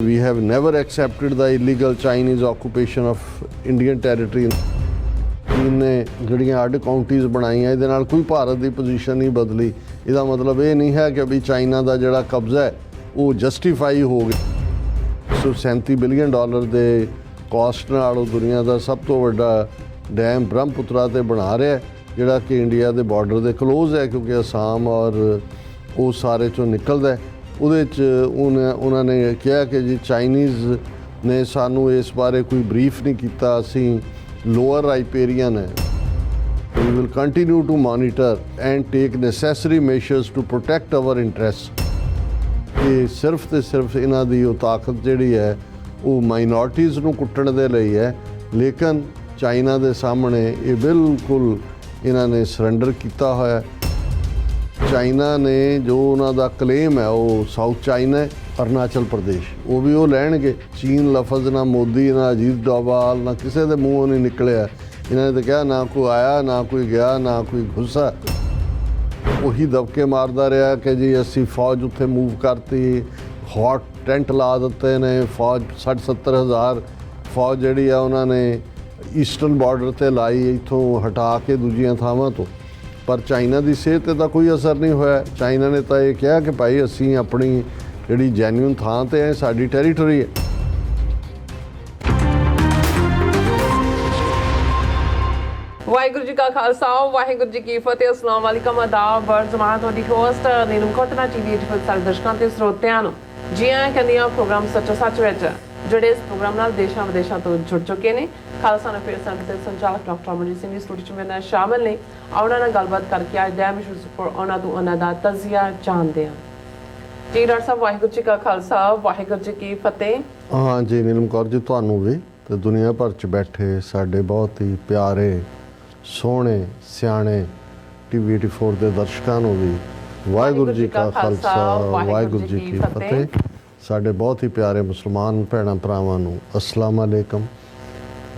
We have never accepted the illegal Chinese occupation of Indian territory. ਚੀਨ ਨੇ ਜਿਹੜੀਆਂ ਅੱਡ ਕਾਉਂਟੀਜ਼ ਬਣਾਈਆਂ ਇਹਦੇ ਨਾਲ ਕੋਈ ਭਾਰਤ ਦੀ ਪੋਜੀਸ਼ਨ ਨਹੀਂ ਬਦਲੀ। ਇਹਦਾ ਮਤਲਬ ਇਹ ਨਹੀਂ ਹੈ ਕਿ ਵੀ ਚਾਈਨਾ ਦਾ ਜਿਹੜਾ ਕਬਜ਼ਾ ਹੈ ਉਹ ਜਸਟੀਫਾਈ ਹੋ ਗਿਆ। $37 ਬਿਲੀਅਨ ਦੇ ਕਾਸਟ ਨਾਲ ਉਹ ਦੁਨੀਆ ਦਾ ਸਭ ਤੋਂ ਵੱਡਾ ਡੈਮ ਬ੍ਰਹਮਪੁੱਤਰਾ ਤੇ ਬਣਾ ਰਿਹਾ, ਜਿਹੜਾ ਕਿ ਇੰਡੀਆ ਦੇ ਬਾਰਡਰ ਦੇ ਕਲੋਜ਼ ਹੈ, ਕਿਉਂਕਿ ਅਸਾਮ ਔਰ ਉਹ ਸਾਰੇ ਚੋਂ ਨਿਕਲਦਾ। ਉਹਦੇ 'ਚ ਉਹਨਾਂ ਨੇ ਕਿਹਾ ਕਿ ਜੀ ਚਾਈਨੀਜ਼ ਨੇ ਸਾਨੂੰ ਇਸ ਬਾਰੇ ਕੋਈ ਬਰੀਫ ਨਹੀਂ ਕੀਤਾ, ਅਸੀਂ ਲੋਅਰ ਰਾਈਪੇਰੀਅਨ ਹੈ। We will continue to monitor and take necessary measures to protect our interests। ਕਿ ਸਿਰਫ ਤੇ ਸਿਰਫ ਇਹਨਾਂ ਦੀ ਉਹ ਤਾਕਤ ਜਿਹੜੀ ਹੈ ਉਹ ਮਾਈਨੋਰਟੀਜ਼ ਨੂੰ ਕੁੱਟਣ ਦੇ ਲਈ ਹੈ, ਲੇਕਿਨ ਚਾਈਨਾ ਦੇ ਸਾਹਮਣੇ ਇਹ ਬਿਲਕੁਲ ਇਹਨਾਂ ਨੇ ਸਰੈਂਡਰ ਕੀਤਾ ਹੋਇਆ। ਚਾਈਨਾ ਨੇ ਜੋ ਉਹਨਾਂ ਦਾ ਕਲੇਮ ਹੈ ਉਹ ਸਾਊਥ ਚਾਈਨਾ ਹੈ, ਅਰੁਣਾਚਲ ਪ੍ਰਦੇਸ਼, ਉਹ ਵੀ ਉਹ ਲੈਣਗੇ। ਚੀਨ ਲਫ਼ਜ਼ ਨਾ ਮੋਦੀ ਨਾ ਅਜੀਤ ਡੋਵਾਲ ਨਾ ਕਿਸੇ ਦੇ ਮੂੰਹੋਂ ਨਹੀਂ ਨਿਕਲਿਆ। ਇਹਨਾਂ ਨੇ ਤਾਂ ਕਿਹਾ ਨਾ ਕੋਈ ਆਇਆ ਨਾ ਕੋਈ ਗਿਆ ਨਾ ਕੋਈ ਘੁੱਸਾ। ਉਹੀ ਦਬਕੇ ਮਾਰਦਾ ਰਿਹਾ ਕਿ ਜੀ ਅਸੀਂ ਫੌਜ ਉੱਥੇ ਮੂਵ ਕਰਤੀ, ਹੌਟ ਟੈਂਟ ਲਾ ਦਿੱਤੇ ਨੇ, ਫੌਜ 60-70 ਹਜ਼ਾਰ ਫੌਜ ਜਿਹੜੀ ਆ ਉਹਨਾਂ ਨੇ ਈਸਟਰਨ ਬਾਰਡਰ 'ਤੇ ਲਾਈ, ਇੱਥੋਂ ਹਟਾ ਕੇ ਦੂਜੀਆਂ ਥਾਵਾਂ ਤੋਂ। ਪਰ ਚਾਈਨਾ ਦੀ ਸਿਹਤ 'ਤੇ ਤਾਂ ਕੋਈ ਅਸਰ ਨਹੀਂ ਹੋਇਆ। ਚਾਈਨਾ ਨੇ ਤਾਂ ਇਹ ਕਿਹਾ ਕਿ ਭਾਈ ਅਸੀਂ ਆਪਣੀ ਜਿਹੜੀ ਜੈਨੂਇਨ ਥਾਂ 'ਤੇ ਹੈ, ਸਾਡੀ ਟੈਰੀਟਰੀ ਹੈ। ਵਾਹਿਗੁਰੂ ਜੀ ਕਾ ਖਾਲਸਾ ਵਾਹਿਗੁਰੂ ਜੀ ਕੀ ਫਤਿਹ। ਅਸਲਾਮ ਵਾਲੇਕਮ, ਆਦਾਬ, ਬਰਜ਼ਮਾਨ। ਤੁਹਾਡੀ ਹੋਸਟ ਨੀਲਮ ਕੋਟਨਾ ਟੀਵੀ ਦੇ ਸਾਰੇ ਦਰਸ਼ਕਾਂ ਤੇ ਸਰੋਤਿਆਂ ਨੂੰ ਜੀ ਆਇਆਂ ਕਹਿੰਦੀ ਹਾਂ ਪ੍ਰੋਗਰਾਮ ਸੱਚੋ ਸੱਚ ਵਿੱਚ, ਜਿਹੜੇ ਇਸ ਪ੍ਰੋਗਰਾਮ ਨਾਲ ਦੇਸ਼ਾਂ ਵਿਦੇਸ਼ਾਂ ਤੋਂ ਜੁੜ ਚੁੱਕੇ ਨੇ। ਖਾਲਸਾ ਨੇ ਫਿਰ ਸਾਡੇ ਸੰਚਾਲਕ ਡਾਕਟਰ ਅਮਰਜੀਤ ਸਿੰਘ ਦੀ ਸਟੂਡੀਓ 'ਚ ਮੇਰੇ ਨਾਲ ਸ਼ਾਮਲ ਨੇ। ਉਹਨਾਂ ਨਾਲ ਗੱਲਬਾਤ ਕਰਕੇ ਅੱਜ ਦੇ ਵਿਸ਼ੇ ਉੱਪਰ ਉਹਨਾਂ ਤੋਂ ਉਹਨਾਂ ਦਾ ਤਜ਼ੀਆ ਜਾਣਦੇ ਹਾਂ। ਜੀ ਡਾਕਟਰ ਸਾਹਿਬ, ਵਾਹਿਗੁਰੂ ਜੀ ਕਾ ਖਾਲਸਾ ਵਾਹਿਗੁਰੂ ਜੀ ਕੀ ਫਤਿਹ। ਹਾਂ ਜੀ ਨੀਲਮ ਕੌਰ ਜੀ, ਤੁਹਾਨੂੰ ਵੀ ਤੇ ਦੁਨੀਆ ਭਰ 'ਚ ਬੈਠੇ ਸਾਡੇ ਬਹੁਤ ਹੀ ਪਿਆਰੇ ਸੋਹਣੇ ਸਿਆਣੇ ਟੀਵੀ 84 ਦੇ ਦਰਸ਼ਕਾਂ ਨੂੰ ਵੀ ਵਾਹਿਗੁਰੂ ਜੀ ਕਾ ਖਾਲਸਾ ਵਾਹਿਗੁਰੂ ਜੀ ਕੀ ਫਤਿਹ। ਸਾਡੇ ਬਹੁਤ ਹੀ ਪਿਆਰੇ ਮੁਸਲਮਾਨ ਭੈਣਾਂ ਭਰਾਵਾਂ ਨੂੰ ਅਸਲਾਮ ਅਲੈਕਮ।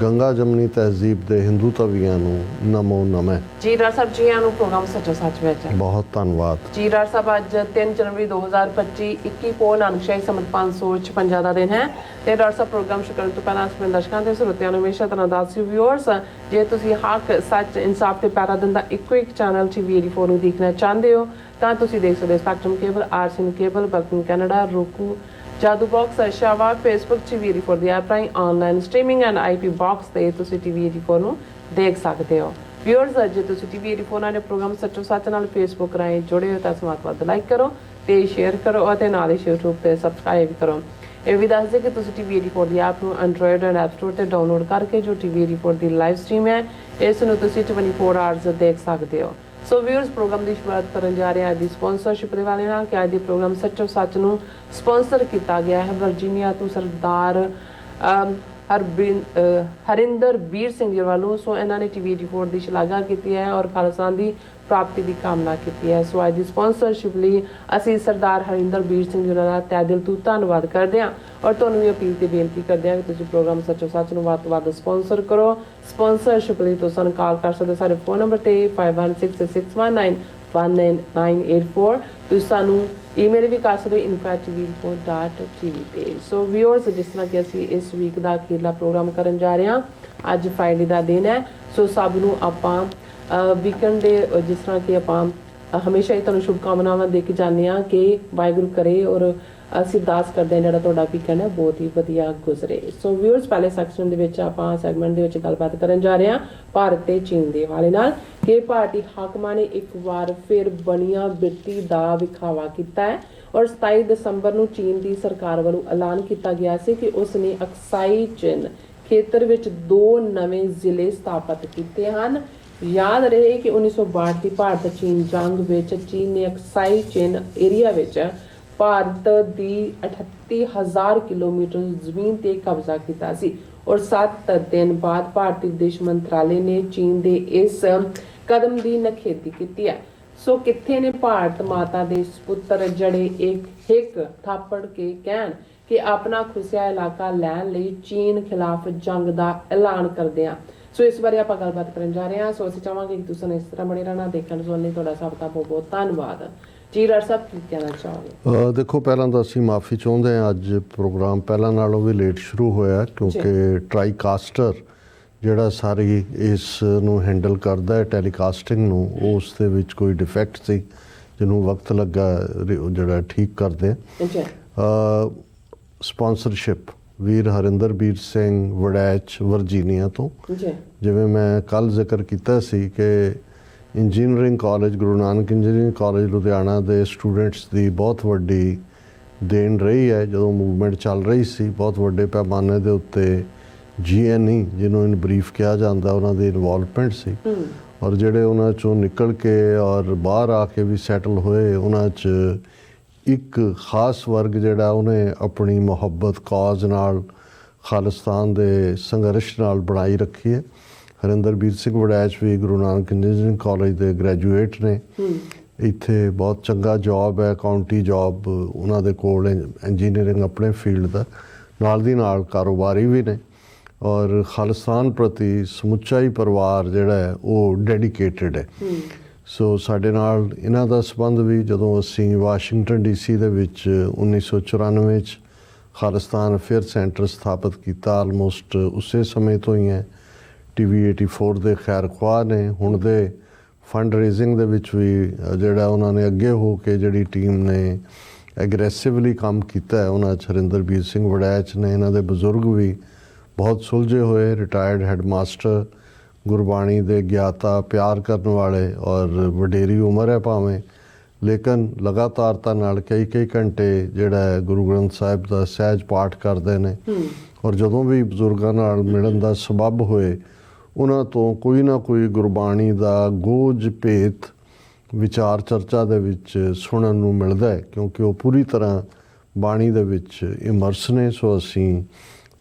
ਗੰਗਾ ਜਮਨੀ ਤਹਿਜ਼ੀਬ ਦੇ ਹਿੰਦੂ ਤਵੀਆਂ ਨੂੰ ਨਮੋ ਨਮः। ਜੀ ਡਾਕਟਰ ਸਾਹਿਬ, ਜੀ ਆਇਆਂ ਨੂੰ ਪ੍ਰੋਗਰਾਮ ਸੱਚੋ ਸੱਚ ਵਿੱਚ। ਬਹੁਤ ਧੰਨਵਾਦ ਜੀ ਡਾਕਟਰ ਸਾਹਿਬ, ਅੱਜ 3 ਜਨਵਰੀ 2025 21 ਪੋਹ ਨਾਨਕਸ਼ਾਹੀ ਸੰਮਤ 556 ਦਾ ਦਿਨ ਹੈ। ਤੇ ਡਾਕਟਰ ਸਾਹਿਬ, ਪ੍ਰੋਗਰਾਮ ਸ਼ੁਰੂ ਕਰਨ ਤੋਂ ਪਹਿਲਾਂ ਆਪਣੇ ਦਰਸ਼ਕਾਂ ਤੇ ਸਰੋਤਿਆਂ ਨੂੰ ਹਮੇਸ਼ਾ ਤਰ੍ਹਾਂ ਦੱਸਿਓ ਵਿਊਅਰਸ, ਜੇ ਤੁਸੀਂ ਹੱਕ ਸੱਚ ਇਨਸਾਫ ਤੇ ਪੈਰਾ ਦਿਨ ਦਾ ਇੱਕੋ ਇੱਕ ਚੈਨਲ ਟੀਵੀ 84 ਨੂੰ ਦੇਖਣਾ ਚਾਹੁੰਦੇ ਹੋ ਤਾਂ ਤੁਸੀਂ ਦੇਖ ਸਕਦੇ ਹੋ ਸਪੈਕਟਰਮ ਕੇਬਲ, ਆਰਸੀਐਨ ਕੇਬਲ, ਬਲਕਨ ਕੈਨੇਡਾ, roku, ਜਾਦੂ ਬਾਕਸ, ਸ਼ਾਵਾ, ਫੇਸਬੁੱਕ ਟੀਵੀ 84 ਦੀ ਐਪ ਰਾਹੀਂ online streaming and IP box ਤੇ ਤੁਸੀਂ ਟੀਵੀ 84 ਨੂੰ ਦੇਖ ਸਕਦੇ ਹੋ। ਵਿਊਅਰਸ, ਜੇ ਤੁਸੀਂ ਟੀਵੀ 84 ਨਾਲ ਪ੍ਰੋਗਰਾਮ ਸੱਚੋ ਸੱਚ ਨਾਲ ਫੇਸਬੁੱਕ ਰਾਹੀਂ ਜੁੜੇ ਹੋ ਤਾਂ ਵੱਧ ਲਾਈਕ ਕਰੋ ਤੇ ਸ਼ੇਅਰ ਕਰੋ ਅਤੇ ਨਾਲ ਹੀ YouTube ਤੇ ਸਬਸਕ੍ਰਾਈਬ ਕਰੋ। ਇਹ ਵੀ ਦੱਸ ਦਿਓ ਕਿ ਤੁਸੀਂ ਟੀਵੀ 84 ਦੀ ਐਪ ਨੂੰ ਐਂਡਰੋਇਡ ਐਂਡ ਐਪ ਸਟੋਰ ਤੇ ਡਾਊਨਲੋਡ ਕਰਕੇ ਜੋ ਟੀਵੀ 84 ਦੀ ਲਾਈਵ ਸਟ੍ਰੀਮ ਹੈ ਇਸ ਨੂੰ ਤੁਸੀਂ 24 ਆਵਰਸ ਦੇਖ ਸਕਦੇ ਹੋ। ਸੋ ਵਿਊਅਰਸ, ਪ੍ਰੋਗਰਾਮ ਦੀ ਸ਼ੁਰੂਆਤ ਕਰਨ ਜਾ ਰਹੇ ਹਾਂ ਦੀ ਸਪਾਂਸਰਸ਼ਿਪ ਦੇ ਵਾਲੇ ਨਾਲ ਕਿ ਅੱਜ ਦੇ ਪ੍ਰੋਗਰਾਮ ਸੱਚੋ ਸੱਚ ਨੂੰ ਸਪਾਂਸਰ ਕੀਤਾ ਗਿਆ ਹੈ ਵਰਜੀਨੀਆ ਤੋਂ ਸਰਦਾਰ ਹਰਿੰਦਰ ਵੀਰ ਸਿੰਘ ਜੀ ਵੱਲੋਂ। ਸੋ ਇਹਨਾਂ ਨੇ ਟੀਵੀ 84 ਦੀ ਸ਼ਲਾਘਾ ਕੀਤੀ ਹੈ ਔਰ ਖਾਲਸਾ ਦੀ ਪ੍ਰਾਪਤੀ ਦੀ ਕਾਮਨਾ ਕੀਤੀ ਹੈ। ਸੋ ਅੱਜ ਦੀ ਸਪਾਂਸਰਸ਼ਿਪ ਲਈ ਅਸੀਂ ਸਰਦਾਰ ਹਰਿੰਦਰ ਵੀਰ ਸਿੰਘ ਜੀ ਦਾ ਤਹਿ ਦਿਲ ਤੋਂ ਧੰਨਵਾਦ ਕਰਦੇ ਹਾਂ ਔਰ ਤੁਹਾਨੂੰ ਵੀ ਅਪੀਲ ਤੇ ਬੇਨਤੀ ਕਰਦੇ ਹਾਂ ਕਿ ਤੁਸੀਂ ਪ੍ਰੋਗਰਾਮ ਸੱਚੋ ਸੱਚ ਨੂੰ ਵੱਧ ਤੋਂ ਵੱਧ ਸਪਾਂਸਰ ਕਰੋ। ਸਪਾਂਸਰਸ਼ਿਪ ਲਈ ਤੁਸੀਂ ਸਾਨੂੰ ਕਾਲ ਕਰ ਸਕਦੇ ਹੋ ਸਾਡੇ ਫੋਨ ਨੰਬਰ ਤੇ 5166191984। ਤੁਸੀਂ ਸਾਨੂੰ ਈਮੇਲ ਵੀ ਕਰ ਸਕਦੇ ਹੋ info@tv4.tv ਤੇ। ਸੋ ਵਿਊਅਰਸ, ਜਿਸ ਤਰ੍ਹਾਂ ਕਿ ਅਸੀਂ ਇਸ ਵੀਕ ਦਾ ਅਖੀਰਲਾ ਪ੍ਰੋਗਰਾਮ ਕਰਨ ਜਾ ਰਹੇ ਹਾਂ, ਅੱਜ ਫਰਾਈਡੇ ਦਾ ਦਿਨ ਹੈ। ਸੋ ਸਭ ਨੂੰ ਆਪਾਂ ਵੀਕਐਂਡ ਦੇ ਜਿਸ ਤਰ੍ਹਾਂ ਕਿ ਆਪਾਂ ਹਮੇਸ਼ਾ ਹੀ ਤੁਹਾਨੂੰ ਸ਼ੁਭਕਾਮਨਾਵਾਂ ਦੇ ਕੇ ਜਾਂਦੇ ਹਾਂ ਕਿ ਵਾਹਿਗੁਰੂ ਕਰੇ ਔਰ ਅਸੀਂ ਅਰਦਾਸ ਕਰਦੇ ਹਾਂ ਜਿਹੜਾ ਤੁਹਾਡਾ ਵੀਕਐਂਡ ਹੈ ਬਹੁਤ ਹੀ ਵਧੀਆ ਗੁਜ਼ਰੇ। ਸੋ ਵਿਊਅਰਸ, ਪਹਿਲੇ ਸੈਕਸ਼ਨ ਦੇ ਵਿੱਚ ਆਪਾਂ ਸੈਗਮੈਂਟ ਦੇ ਵਿੱਚ ਗੱਲਬਾਤ ਕਰਨ ਜਾ ਰਹੇ ਹਾਂ ਭਾਰਤ ਤੇ ਚੀਨ ਦੇ ਹਵਾਲੇ ਨਾਲ ਕਿ ਭਾਰਤੀ ਹਾਕਮਾਂ ਨੇ ਇੱਕ ਵਾਰ ਫਿਰ ਬਣੀਆਂ ਬਿਰਤੀ ਦਾ ਵਿਖਾਵਾ ਕੀਤਾ ਹੈ ਔਰ 27 ਦਸੰਬਰ ਨੂੰ ਚੀਨ ਦੀ ਸਰਕਾਰ ਵੱਲੋਂ ਐਲਾਨ ਕੀਤਾ ਗਿਆ ਸੀ ਕਿ ਉਸ ਨੇ ਅਕਸਾਈ ਚਿਨ ਖੇਤਰ ਵਿੱਚ 2 ਨਵੇਂ ਜ਼ਿਲ੍ਹੇ ਸਥਾਪਿਤ ਕੀਤੇ ਹਨ। ਯਾਦ ਰਹੇ ਕਿ 1962 ਦੀ ਭਾਰਤ ਚੀਨ ਜੰਗ ਵਿੱਚ ਚੀਨ ਨੇ ਅਕਸਾਈ ਚਿਨ ਏਰੀਆ ਵਿੱਚ ਭਾਰਤ ਦੀ 38,000 ਕਿਲੋਮੀਟਰ ਜ਼ਮੀਨ ਤੇ ਕਬਜ਼ਾ ਕੀਤਾ ਸੀ ਔਰ 7 ਦਿਨ ਬਾਅਦ ਭਾਰਤੀ ਵਿਦੇਸ਼ ਮੰਤਰਾਲੇ ਨੇ ਚੀਨ ਦੇ ਇਸ ਕਦਮ ਦੀ ਨਿਖੇਧੀ ਕੀਤੀ ਹੈ। ਸੋ ਕਿੱਥੇ ਨੇ ਭਾਰਤ ਮਾਤਾ ਦੇ ਸੁਪੁੱਤਰ ਜਿਹੜੇ ਇੱਕ ਥਾਪੜ ਕੇ ਕਹਿਣ ਕਿ ਆਪਣਾ ਖੁੱਸਿਆ ਇਲਾਕਾ ਲੈਣ ਲਈ ਚੀਨ ਖਿਲਾਫ ਜੰਗ ਦਾ ਐਲਾਨ ਕਰਦੇ ਆ। ਸੋ ਇਸ ਬਾਰੇ ਆਪਾਂ ਗੱਲਬਾਤ ਕਰਨ ਜਾ ਰਹੇ ਹਾਂ। ਸੋ ਅਸੀਂ ਚਾਹਾਂਗੇ ਕਿ ਤੁਸੀਂ ਇਸ ਤਰ੍ਹਾਂ ਬਣੇ ਰਹਿਣਾ, ਦੇਖਣ ਸੁਣਨ ਲਈ ਤੁਹਾਡਾ ਸਭ ਦਾ ਬਹੁਤ ਬਹੁਤ ਧੰਨਵਾਦ। ਜੀ ਡਾਕਟਰ ਸਾਹਿਬ ਕੀ ਕਹਿਣਾ ਚਾਹੋਗੇ? ਦੇਖੋ, ਪਹਿਲਾਂ ਤਾਂ ਅਸੀਂ ਮਾਫੀ ਚਾਹੁੰਦੇ ਹਾਂ, ਅੱਜ ਪ੍ਰੋਗਰਾਮ ਪਹਿਲਾਂ ਨਾਲੋਂ ਵੀ ਲੇਟ ਸ਼ੁਰੂ ਹੋਇਆ ਕਿਉਂਕਿ ਟ੍ਰਾਈਕਾਸਟਰ ਜਿਹੜਾ ਸਾਰੀ ਇਸ ਨੂੰ ਹੈਂਡਲ ਕਰਦਾ ਹੈ ਟੈਲੀਕਾਸਟਿੰਗ ਨੂੰ, ਉਸ ਦੇ ਵਿੱਚ ਕੋਈ ਡਿਫੈਕਟ ਸੀ ਜਿਹਨੂੰ ਵਕਤ ਲੱਗਾ ਜਿਹੜਾ ਠੀਕ ਕਰਦੇ। ਸਪਾਂਸਰਸ਼ਿਪ ਵੀਰ ਹਰਿੰਦਰਬੀਰ ਸਿੰਘ ਵੜੈਚ ਵਰਜੀਨੀਆ ਤੋਂ। ਜਿਵੇਂ ਮੈਂ ਕੱਲ੍ਹ ਜ਼ਿਕਰ ਕੀਤਾ ਸੀ ਕਿ engineering college Guru Nanak engineering college Ludhiana ਦੇ ਸਟੂਡੈਂਟਸ ਦੀ ਬਹੁਤ ਵੱਡੀ ਦੇਣ ਰਹੀ ਹੈ। ਜਦੋਂ ਮੂਵਮੈਂਟ ਚੱਲ ਰਹੀ ਸੀ, ਬਹੁਤ ਵੱਡੇ ਪੈਮਾਨੇ ਦੇ ਉੱਤੇ GNE ਜਿਹਨੂੰ ਇਨ ਬਰੀਫ ਕਿਹਾ ਜਾਂਦਾ, ਉਹਨਾਂ ਦੀ ਇਨਵੋਲਵਮੈਂਟ ਸੀ। ਔਰ ਜਿਹੜੇ ਉਹਨਾਂ 'ਚੋਂ ਨਿਕਲ ਕੇ ਔਰ ਬਾਹਰ ਆ ਕੇ ਵੀ ਸੈਟਲ ਹੋਏ, ਉਹਨਾਂ 'ਚ ਇੱਕ ਖਾਸ ਵਰਗ ਜਿਹੜਾ ਉਹਨੇ ਆਪਣੀ ਮੁਹੱਬਤ ਕੌਜ਼ ਨਾਲ, ਖਾਲਿਸਤਾਨ ਦੇ ਸੰਘਰਸ਼ ਨਾਲ ਬਣਾਈ ਰੱਖੀ ਹੈ। ਹਰਿੰਦਰਬੀਰ ਸਿੰਘ ਵੜੈਚ ਵੀ ਗੁਰੂ ਨਾਨਕ ਇੰਜੀਨੀਅਰਿੰਗ ਕਾਲਜ ਦੇ ਗ੍ਰੈਜੂਏਟ ਨੇ। ਇੱਥੇ ਬਹੁਤ ਚੰਗਾ ਜੌਬ ਹੈ, ਕਾਊਂਟੀ ਜੌਬ ਉਹਨਾਂ ਦੇ ਕੋਲ, ਇੰਜੀਨੀਅਰਿੰਗ ਆਪਣੇ ਫੀਲਡ ਦਾ, ਨਾਲ ਦੀ ਨਾਲ ਕਾਰੋਬਾਰੀ ਵੀ ਨੇ। ਔਰ ਖਾਲਿਸਤਾਨ ਪ੍ਰਤੀ ਸਮੁੱਚਾ ਹੀ ਪਰਿਵਾਰ ਜਿਹੜਾ ਹੈ ਉਹ ਡੈਡੀਕੇਟਡ ਹੈ। ਸੋ ਸਾਡੇ ਨਾਲ ਇਹਨਾਂ ਦਾ ਸੰਬੰਧ ਵੀ, ਜਦੋਂ ਅਸੀਂ ਵਾਸ਼ਿੰਗਟਨ DC ਦੇ ਵਿੱਚ 1994 'ਚ ਖਾਲਿਸਤਾਨ ਅਫੇਅਰ ਸੈਂਟਰ ਸਥਾਪਿਤ ਕੀਤਾ, ਆਲਮੋਸਟ ਉਸੇ ਸਮੇਂ ਤੋਂ ਹੀ ਹੈ। TV 84 ਦੇ ਖੈਰ ਖੁਆਹ ਨੇ। ਹੁਣ ਦੇ ਫੰਡ ਰੇਜ਼ਿੰਗ ਦੇ ਵਿੱਚ ਵੀ ਜਿਹੜਾ ਉਹਨਾਂ ਨੇ ਅੱਗੇ ਹੋ ਕੇ ਜਿਹੜੀ ਟੀਮ ਨੇ ਐਗਰੈਸਿਵਲੀ ਕੰਮ ਕੀਤਾ ਹੈ, ਉਹਨਾਂ 'ਚ ਹਰਿੰਦਰਬੀਰ ਸਿੰਘ ਵੜੈਚ ਨੇ। ਇਹਨਾਂ ਦੇ ਬਜ਼ੁਰਗ ਵੀ ਬਹੁਤ ਸੁਲਝੇ ਹੋਏ, ਰਿਟਾਇਰਡ ਹੈਡਮਾਸਟਰ, ਗੁਰਬਾਣੀ ਦੇ ਗਿਆਤਾ, ਪਿਆਰ ਕਰਨ ਵਾਲੇ, ਔਰ ਵਡੇਰੀ ਉਮਰ ਹੈ ਭਾਵੇਂ, ਲੇਕਿਨ ਲਗਾਤਾਰਤਾ ਨਾਲ ਕਈ ਘੰਟੇ ਜਿਹੜਾ ਹੈ ਗੁਰੂ ਗ੍ਰੰਥ ਸਾਹਿਬ ਦਾ ਸਹਿਜ ਪਾਠ ਕਰਦੇ ਨੇ। ਔਰ ਜਦੋਂ ਵੀ ਬਜ਼ੁਰਗਾਂ ਨਾਲ ਮਿਲਣ ਦਾ ਸਬੱਬ ਹੋਏ, ਉਹਨਾਂ ਤੋਂ ਕੋਈ ਨਾ ਕੋਈ ਗੁਰਬਾਣੀ ਦਾ ਗੋਝ ਭੇਤ ਵਿਚਾਰ ਚਰਚਾ ਦੇ ਵਿੱਚ ਸੁਣਨ ਨੂੰ ਮਿਲਦਾ ਹੈ, ਕਿਉਂਕਿ ਉਹ ਪੂਰੀ ਤਰ੍ਹਾਂ ਬਾਣੀ ਦੇ ਵਿੱਚ ਇਮਰਸ ਨੇ। ਸੋ ਅਸੀਂ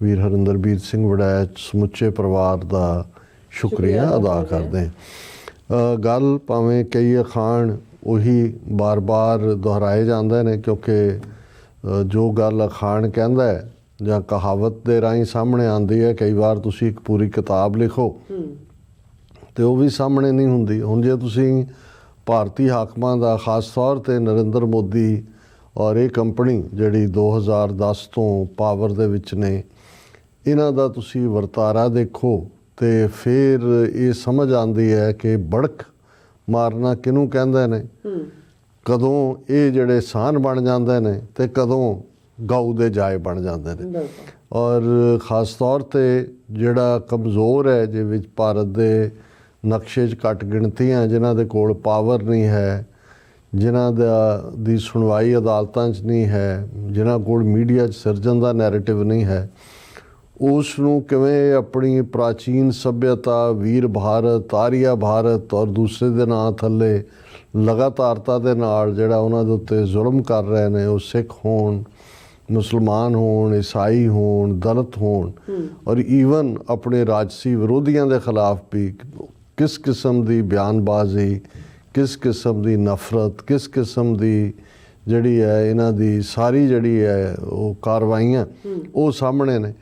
ਵੀਰ ਹਰਿੰਦਰਬੀਰ ਸਿੰਘ ਵੜੈਚ ਸਮੁੱਚੇ ਪਰਿਵਾਰ ਦਾ ਸ਼ੁਕਰੀਆ ਅਦਾ ਕਰਦੇ ਹਾਂ। ਗੱਲ ਭਾਵੇਂ ਕਈ ਅਖਾਣ ਉਹੀ ਬਾਰ-ਬਾਰ ਦੁਹਰਾਏ ਜਾਂਦੇ ਨੇ, ਕਿਉਂਕਿ ਜੋ ਗੱਲ ਅਖਾਣ ਕਹਿੰਦਾ ਹੈ ਜਾਂ ਕਹਾਵਤ ਦੇ ਰਾਹੀਂ ਸਾਹਮਣੇ ਆਉਂਦੀ ਹੈ, ਕਈ ਵਾਰ ਤੁਸੀਂ ਇੱਕ ਪੂਰੀ ਕਿਤਾਬ ਲਿਖੋ ਤੇ ਉਹ ਵੀ ਸਾਹਮਣੇ ਨਹੀਂ ਹੁੰਦੀ। ਹੁਣ ਜੇ ਤੁਸੀਂ ਭਾਰਤੀ ਹਾਕਮਾਂ ਦਾ, ਖਾਸ ਤੌਰ 'ਤੇ ਨਰਿੰਦਰ ਮੋਦੀ ਔਰ ਇਹ ਕੰਪਨੀ ਜਿਹੜੀ 2010 ਤੋਂ ਪਾਵਰ ਦੇ ਵਿੱਚ ਨੇ, ਇਹਨਾਂ ਦਾ ਤੁਸੀਂ ਵਰਤਾਰਾ ਦੇਖੋ ਤੇ ਫਿਰ ਇਹ ਸਮਝ ਆਉਂਦੀ ਹੈ ਕਿ ਬੜਕ ਮਾਰਨਾ ਕਿਹਨੂੰ ਕਹਿੰਦੇ ਨੇ, ਕਦੋਂ ਇਹ ਜਿਹੜੇ ਸਾਨ ਬਣ ਜਾਂਦੇ ਨੇ ਤੇ ਕਦੋਂ ਗਊ ਦੇ ਜਾਏ ਬਣ ਜਾਂਦੇ ਨੇ। ਔਰ ਖਾਸ ਤੌਰ 'ਤੇ ਜਿਹੜਾ ਕਮਜ਼ੋਰ ਹੈ, ਜੇ ਵਿੱਚ ਭਾਰਤ ਦੇ ਨਕਸ਼ੇ 'ਚ ਘੱਟ ਗਿਣਤੀਆਂ ਜਿਨ੍ਹਾਂ ਦੇ ਕੋਲ ਪਾਵਰ ਨਹੀਂ ਹੈ, ਜਿਨ੍ਹਾਂ ਦੀ ਸੁਣਵਾਈ ਅਦਾਲਤਾਂ 'ਚ ਨਹੀਂ ਹੈ, ਜਿਨ੍ਹਾਂ ਕੋਲ ਮੀਡੀਆ 'ਚ ਸਿਰਜਣ ਦਾ ਨੈਰੇਟਿਵ ਨਹੀਂ ਹੈ, ਉਸ ਨੂੰ ਕਿਵੇਂ ਆਪਣੀ ਪ੍ਰਾਚੀਨ ਸੱਭਿਅਤਾ, ਵੀਰ ਭਾਰਤ, ਆਰੀਆ ਭਾਰਤ ਔਰ ਦੂਸਰੇ ਦੇ ਨਾਂ ਥੱਲੇ ਲਗਾਤਾਰਤਾ ਦੇ ਨਾਲ ਜਿਹੜਾ ਉਹਨਾਂ ਦੇ ਉੱਤੇ ਜ਼ੁਲਮ ਕਰ ਰਹੇ ਨੇ, ਉਹ ਸਿੱਖ ਹੋਣ, ਮੁਸਲਮਾਨ ਹੋਣ, ਈਸਾਈ ਹੋਣ, ਦਲਿਤ ਹੋਣ, ਔਰ ਈਵਨ ਆਪਣੇ ਰਾਜਸੀ ਵਿਰੋਧੀਆਂ ਦੇ ਖਿਲਾਫ ਵੀ ਕਿਸ ਕਿਸਮ ਦੀ ਬਿਆਨਬਾਜ਼ੀ, ਕਿਸ ਕਿਸਮ ਦੀ ਨਫ਼ਰਤ, ਕਿਸ ਕਿਸਮ ਦੀ ਜਿਹੜੀ ਹੈ ਇਹਨਾਂ ਦੀ ਸਾਰੀ ਜਿਹੜੀ ਹੈ ਉਹ ਕਾਰਵਾਈਆਂ ਉਹ ਸਾਹਮਣੇ ਨੇ।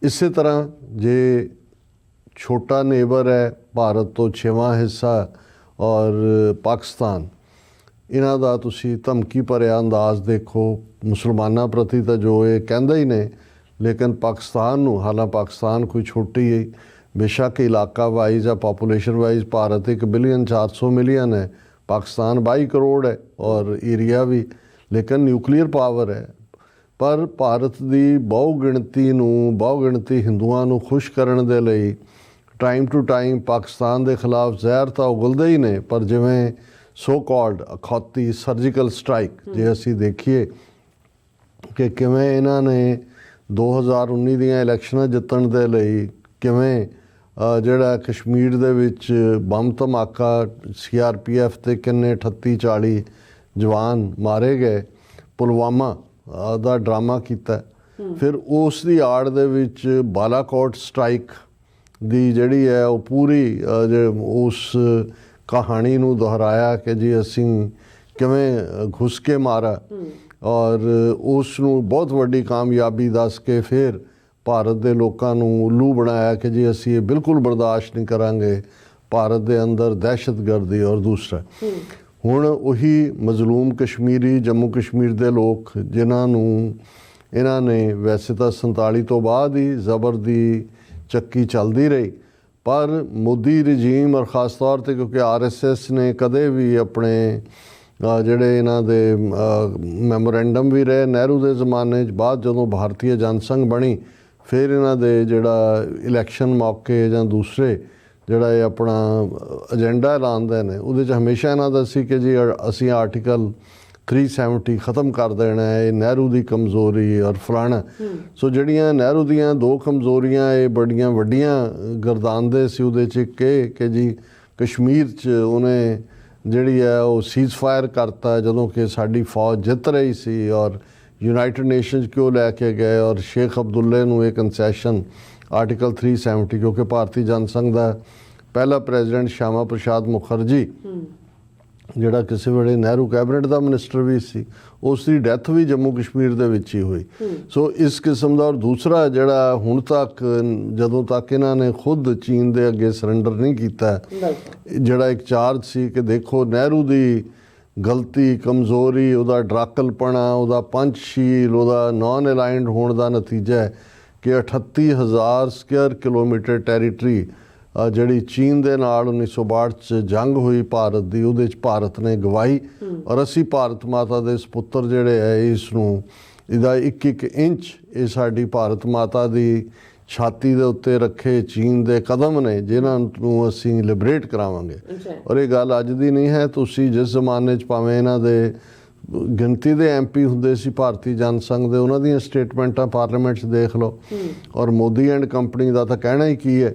ਇਸੇ ਤਰ੍ਹਾਂ ਜੇ ਛੋਟਾ ਨੇਬਰ ਹੈ ਭਾਰਤ ਤੋਂ 6ਵਾਂ ਹਿੱਸਾ ਔਰ ਪਾਕਿਸਤਾਨ, ਇਹਨਾਂ ਦਾ ਤੁਸੀਂ ਧਮਕੀ ਭਰਿਆ ਅੰਦਾਜ਼ ਦੇਖੋ। ਮੁਸਲਮਾਨਾਂ ਪ੍ਰਤੀ ਤਾਂ ਜੋ ਇਹ ਕਹਿੰਦੇ ਹੀ ਨੇ, ਲੇਕਿਨ ਪਾਕਿਸਤਾਨ ਨੂੰ, ਹਾਲਾਂਕਿ ਪਾਕਿਸਤਾਨ ਕੋਈ ਛੋਟੀ ਹੈ, ਬੇਸ਼ੱਕ ਇਲਾਕਾ ਵਾਈਜ਼ ਜਾਂ population wise Bharat 1 billion 400 million ਹੈ, ਪਾਕਿਸਤਾਨ 22 ਕਰੋੜ ਹੈ ਔਰ ਏਰੀਆ ਵੀ, ਲੇਕਿਨ ਨਿਊਕਲੀਅਰ ਪਾਵਰ ਹੈ। ਪਰ ਭਾਰਤ ਦੀ ਬਹੁਗਿਣਤੀ ਹਿੰਦੂਆਂ ਨੂੰ ਖੁਸ਼ ਕਰਨ ਦੇ ਲਈ ਟਾਈਮ ਟੂ ਟਾਈਮ ਪਾਕਿਸਤਾਨ ਦੇ ਖਿਲਾਫ ਜ਼ਹਿਰ ਤਾਂ ਉਗਲਦੇ ਹੀ ਨੇ, ਪਰ ਜਿਵੇਂ ਸੋ ਕਾਲਡ ਅਖੌਤੀ ਸਰਜੀਕਲ ਸਟ੍ਰਾਈਕ ਜੇ ਅਸੀਂ ਦੇਖੀਏ ਕਿ ਕਿਵੇਂ ਇਹਨਾਂ ਨੇ 2019 ਦੀਆਂ ਇਲੈਕਸ਼ਨਾਂ ਜਿੱਤਣ ਦੇ ਲਈ ਕਿਵੇਂ ਜਿਹੜਾ ਕਸ਼ਮੀਰ ਦੇ ਵਿੱਚ ਬੰਬ ਧਮਾਕਾ, CRPF ਦੇ ਕਿੰਨੇ 38-40 ਜਵਾਨ ਮਾਰੇ ਗਏ, ਪੁਲਵਾਮਾ ਦਾ ਡਰਾਮਾ ਕੀਤਾ। ਫਿਰ ਉਸ ਦੀ ਆੜ ਦੇ ਵਿੱਚ ਬਾਲਾਕੋਟ ਸਟ੍ਰਾਈਕ ਦੀ ਜਿਹੜੀ ਹੈ ਉਹ ਪੂਰੀ ਉਸ ਕਹਾਣੀ ਨੂੰ ਦੁਹਰਾਇਆ ਕਿ ਜੀ ਅਸੀਂ ਕਿਵੇਂ ਘੁਸ ਕੇ ਮਾਰਾ, ਔਰ ਉਸ ਨੂੰ ਬਹੁਤ ਵੱਡੀ ਕਾਮਯਾਬੀ ਦੱਸ ਕੇ ਫਿਰ ਭਾਰਤ ਦੇ ਲੋਕਾਂ ਨੂੰ ਉੱਲੂ ਬਣਾਇਆ ਕਿ ਜੀ ਅਸੀਂ ਇਹ ਬਿਲਕੁਲ ਬਰਦਾਸ਼ਤ ਨਹੀਂ ਕਰਾਂਗੇ, ਭਾਰਤ ਦੇ ਅੰਦਰ ਦਹਿਸ਼ਤਗਰਦੀ। ਔਰ ਦੂਸਰਾ ਹੁਣ ਉਹੀ ਮਜ਼ਲੂਮ ਕਸ਼ਮੀਰੀ ਜੰਮੂ ਕਸ਼ਮੀਰ ਦੇ ਲੋਕ ਜਿਨ੍ਹਾਂ ਨੂੰ ਇਹਨਾਂ ਨੇ ਵੈਸੇ ਤਾਂ 47 ਤੋਂ ਬਾਅਦ ਹੀ ਜ਼ਬਰ ਦੀ ਚੱਕੀ ਚੱਲਦੀ ਰਹੀ, ਪਰ ਮੋਦੀ ਰਜੀਮ ਔਰ ख़ास ਤੌਰ 'ਤੇ ਕਿਉਂਕਿ RSS ਨੇ ਕਦੇ ਵੀ ਆਪਣੇ ਜਿਹੜੇ ਇਹਨਾਂ ਦੇ ਮੈਮੋਰੈਂਡਮ ਵੀ ਰਹੇ ਨਹਿਰੂ ਦੇ ਜ਼ਮਾਨੇ 'ਚ, ਬਾਅਦ ਜਦੋਂ ਭਾਰਤੀ ਜਨਸੰਘ ਬਣੀ ਫਿਰ ਇਹਨਾਂ ਦੇ ਜਿਹੜਾ ਇਲੈਕਸ਼ਨ ਮੌਕੇ ਜਾਂ ਦੂਸਰੇ ਜਿਹੜਾ ਇਹ ਆਪਣਾ ਏਜੰਡਾ ਐਲਾਨਦੇ ਨੇ ਉਹਦੇ 'ਚ ਹਮੇਸ਼ਾ ਇਹਨਾਂ ਦਾ ਸੀ ਕਿ ਜੀ ਅਸੀਂ ਆਰਟੀਕਲ 370 ख़त्म कर देना है, नहरू की कमज़ोरी और फलाना। सो जड़ियाँ नहरू दियाँ दो कमज़ोरियाँ ये बड़ियाँ वड्डियाँ गर्दानदे सी उहदे च कि जी कश्मीर च उन्हें जिहड़ी है वो सीज़ फायर करता जदों कि साडी फौज जित रही सी और यूनाइटेड नेशनस क्यों लैके गए और शेख अब्दुल्ले नूं ये कंसैशन आर्टिकल 370 क्योंकि भारतीय जनसंघ का पहला प्रेजिडेंट श्यामा प्रसाद मुखर्जी ਜਿਹੜਾ ਕਿਸੇ ਵੇਲੇ ਨਹਿਰੂ ਕੈਬਨਿਟ ਦਾ ਮਿਨਿਸਟਰ ਵੀ ਸੀ, ਉਸ ਦੀ ਡੈਥ ਵੀ ਜੰਮੂ ਕਸ਼ਮੀਰ ਦੇ ਵਿੱਚ ਹੀ ਹੋਈ। ਸੋ ਇਸ ਕਿਸਮ ਦਾ। ਔਰ ਦੂਸਰਾ ਜਿਹੜਾ ਹੁਣ ਤੱਕ ਜਦੋਂ ਤੱਕ ਇਹਨਾਂ ਨੇ ਖੁਦ ਚੀਨ ਦੇ ਅੱਗੇ ਸਰੈਂਡਰ ਨਹੀਂ ਕੀਤਾ, ਜਿਹੜਾ ਇੱਕ ਚਾਰਜ ਸੀ ਕਿ ਦੇਖੋ ਨਹਿਰੂ ਦੀ ਗਲਤੀ ਕਮਜ਼ੋਰੀ ਉਹਦਾ ਡਰਾਕਲਪਣਾ ਉਹਦਾ ਪੰਚਸ਼ੀਲ ਉਹਦਾ ਨਾਨ ਅਲਾਈਨਡ ਹੋਣ ਦਾ ਨਤੀਜਾ ਹੈ ਕਿ 38,000 ਸਕੁਅਰ ਕਿਲੋਮੀਟਰ ਟੈਰੀਟਰੀ ਜਿਹੜੀ ਚੀਨ ਦੇ ਨਾਲ 1962 'ਚ ਜੰਗ ਹੋਈ ਭਾਰਤ ਦੀ, ਉਹਦੇ 'ਚ ਭਾਰਤ ਨੇ ਗਵਾਈ ਔਰ ਅਸੀਂ ਭਾਰਤ ਮਾਤਾ ਦੇ ਸਪੁੱਤਰ ਜਿਹੜੇ ਹੈ ਇਸ ਨੂੰ ਇਹਦਾ 1-1 ਇੰਚ ਇਹ ਸਾਡੀ ਭਾਰਤ ਮਾਤਾ ਦੀ ਛਾਤੀ ਦੇ ਉੱਤੇ ਰੱਖੇ ਚੀਨ ਦੇ ਕਦਮ ਨੇ ਜਿਨ੍ਹਾਂ ਨੂੰ ਅਸੀਂ ਲਿਬਰੇਟ ਕਰਾਵਾਂਗੇ। ਔਰ ਇਹ ਗੱਲ ਅੱਜ ਦੀ ਨਹੀਂ ਹੈ। ਤੁਸੀਂ ਜਿਸ ਜ਼ਮਾਨੇ 'ਚ ਭਾਵੇਂ ਇਹਨਾਂ ਦੇ ਗਿਣਤੀ ਦੇ MP ਹੁੰਦੇ ਸੀ ਭਾਰਤੀ ਜਨਸੰਘ ਦੇ, ਉਹਨਾਂ ਦੀਆਂ ਸਟੇਟਮੈਂਟਾਂ ਪਾਰਲੀਮੈਂਟ 'ਚ ਦੇਖ ਲਓ ਔਰ ਮੋਦੀ ਐਂਡ ਕੰਪਨੀ ਦਾ ਤਾਂ ਕਹਿਣਾ ਹੀ ਕੀ ਹੈ।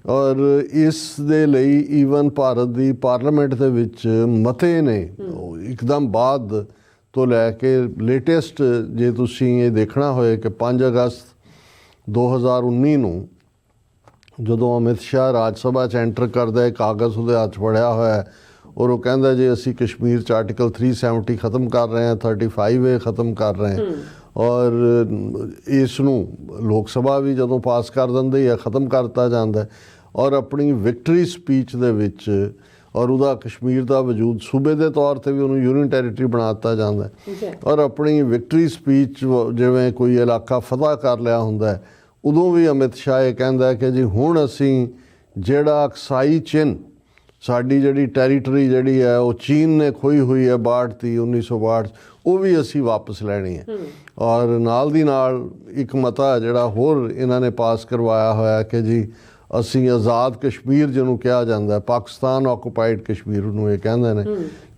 ਔਰ ਇਸ ਦੇ ਲਈ ਈਵਨ ਭਾਰਤ ਦੀ ਪਾਰਲੀਮੈਂਟ ਦੇ ਵਿੱਚ ਮਤੇ ਨੇ ਇੱਕਦਮ ਬਾਅਦ ਤੋਂ ਲੈ ਕੇ ਲੇਟੈਸਟ, ਜੇ ਤੁਸੀਂ ਇਹ ਦੇਖਣਾ ਹੋਏ ਕਿ 5 ਅਗਸਤ 2019 ਨੂੰ ਜਦੋਂ ਅਮਿਤ ਸ਼ਾਹ ਰਾਜ ਸਭਾ 'ਚ ਐਂਟਰ ਕਰਦਾ, ਕਾਗਜ਼ ਉਹਦੇ ਹੱਥ ਫੜਿਆ ਹੋਇਆ ਔਰ ਉਹ ਕਹਿੰਦਾ ਜੀ ਅਸੀਂ ਕਸ਼ਮੀਰ 'ਚ ਆਰਟੀਕਲ 370 ख़त्म कर रहे हैं, 35A ख़त्म कर रहे हैं। ਔਰ ਇਸ ਨੂੰ ਲੋਕ ਸਭਾ ਵੀ ਜਦੋਂ ਪਾਸ ਕਰ ਦਿੰਦੀ ਹੈ ख़त्म ਕਰਤਾ ਜਾਂਦਾ ਔਰ ਆਪਣੀ ਵਿਕਟਰੀ ਸਪੀਚ ਦੇ ਵਿੱਚ ਔਰ ਉਹਦਾ ਕਸ਼ਮੀਰ ਦਾ ਵਜੂਦ ਸੂਬੇ ਦੇ ਤੌਰ ਤੇ ਵੀ ਉਹਨੂੰ ਯੂਨੀਅਨ ਟੈਰੀਟਰੀ ਬਣਾ ਦਿੱਤਾ ਜਾਂਦਾ ਔਰ ਆਪਣੀ ਵਿਕਟਰੀ ਸਪੀਚ ਜਿਵੇਂ ਕੋਈ ਇਲਾਕਾ ਫਤਹ ਕਰ ਲਿਆ ਹੁੰਦਾ ਉਦੋਂ ਵੀ ਅਮਿਤ ਸ਼ਾਹ ਇਹ ਕਹਿੰਦਾ ਕਿ ਜੀ ਹੁਣ ਅਸੀਂ ਜਿਹੜਾ ਅਕਸਾਈ ਚਿੰਨ੍ਹ ਸਾਡੀ ਜਿਹੜੀ ਟੈਰੀਟਰੀ ਜਿਹੜੀ ਹੈ ਉਹ ਚੀਨ ਨੇ ਖੋਈ ਹੋਈ ਹੈ 1962 ਉਹ ਵੀ ਅਸੀਂ ਵਾਪਸ ਲੈਣੀ ਹੈ। ਔਰ ਨਾਲ ਦੀ ਨਾਲ ਇੱਕ ਮਤਾ ਜਿਹੜਾ ਹੋਰ ਇਹਨਾਂ ਨੇ ਪਾਸ ਕਰਵਾਇਆ ਹੋਇਆ ਕਿ ਜੀ ਅਸੀਂ ਆਜ਼ਾਦ ਕਸ਼ਮੀਰ ਜਿਹਨੂੰ ਕਿਹਾ ਜਾਂਦਾ, ਪਾਕਿਸਤਾਨ ਆਕੂਪਾਈਡ ਕਸ਼ਮੀਰ ਨੂੰ ਇਹ ਕਹਿੰਦੇ ਨੇ,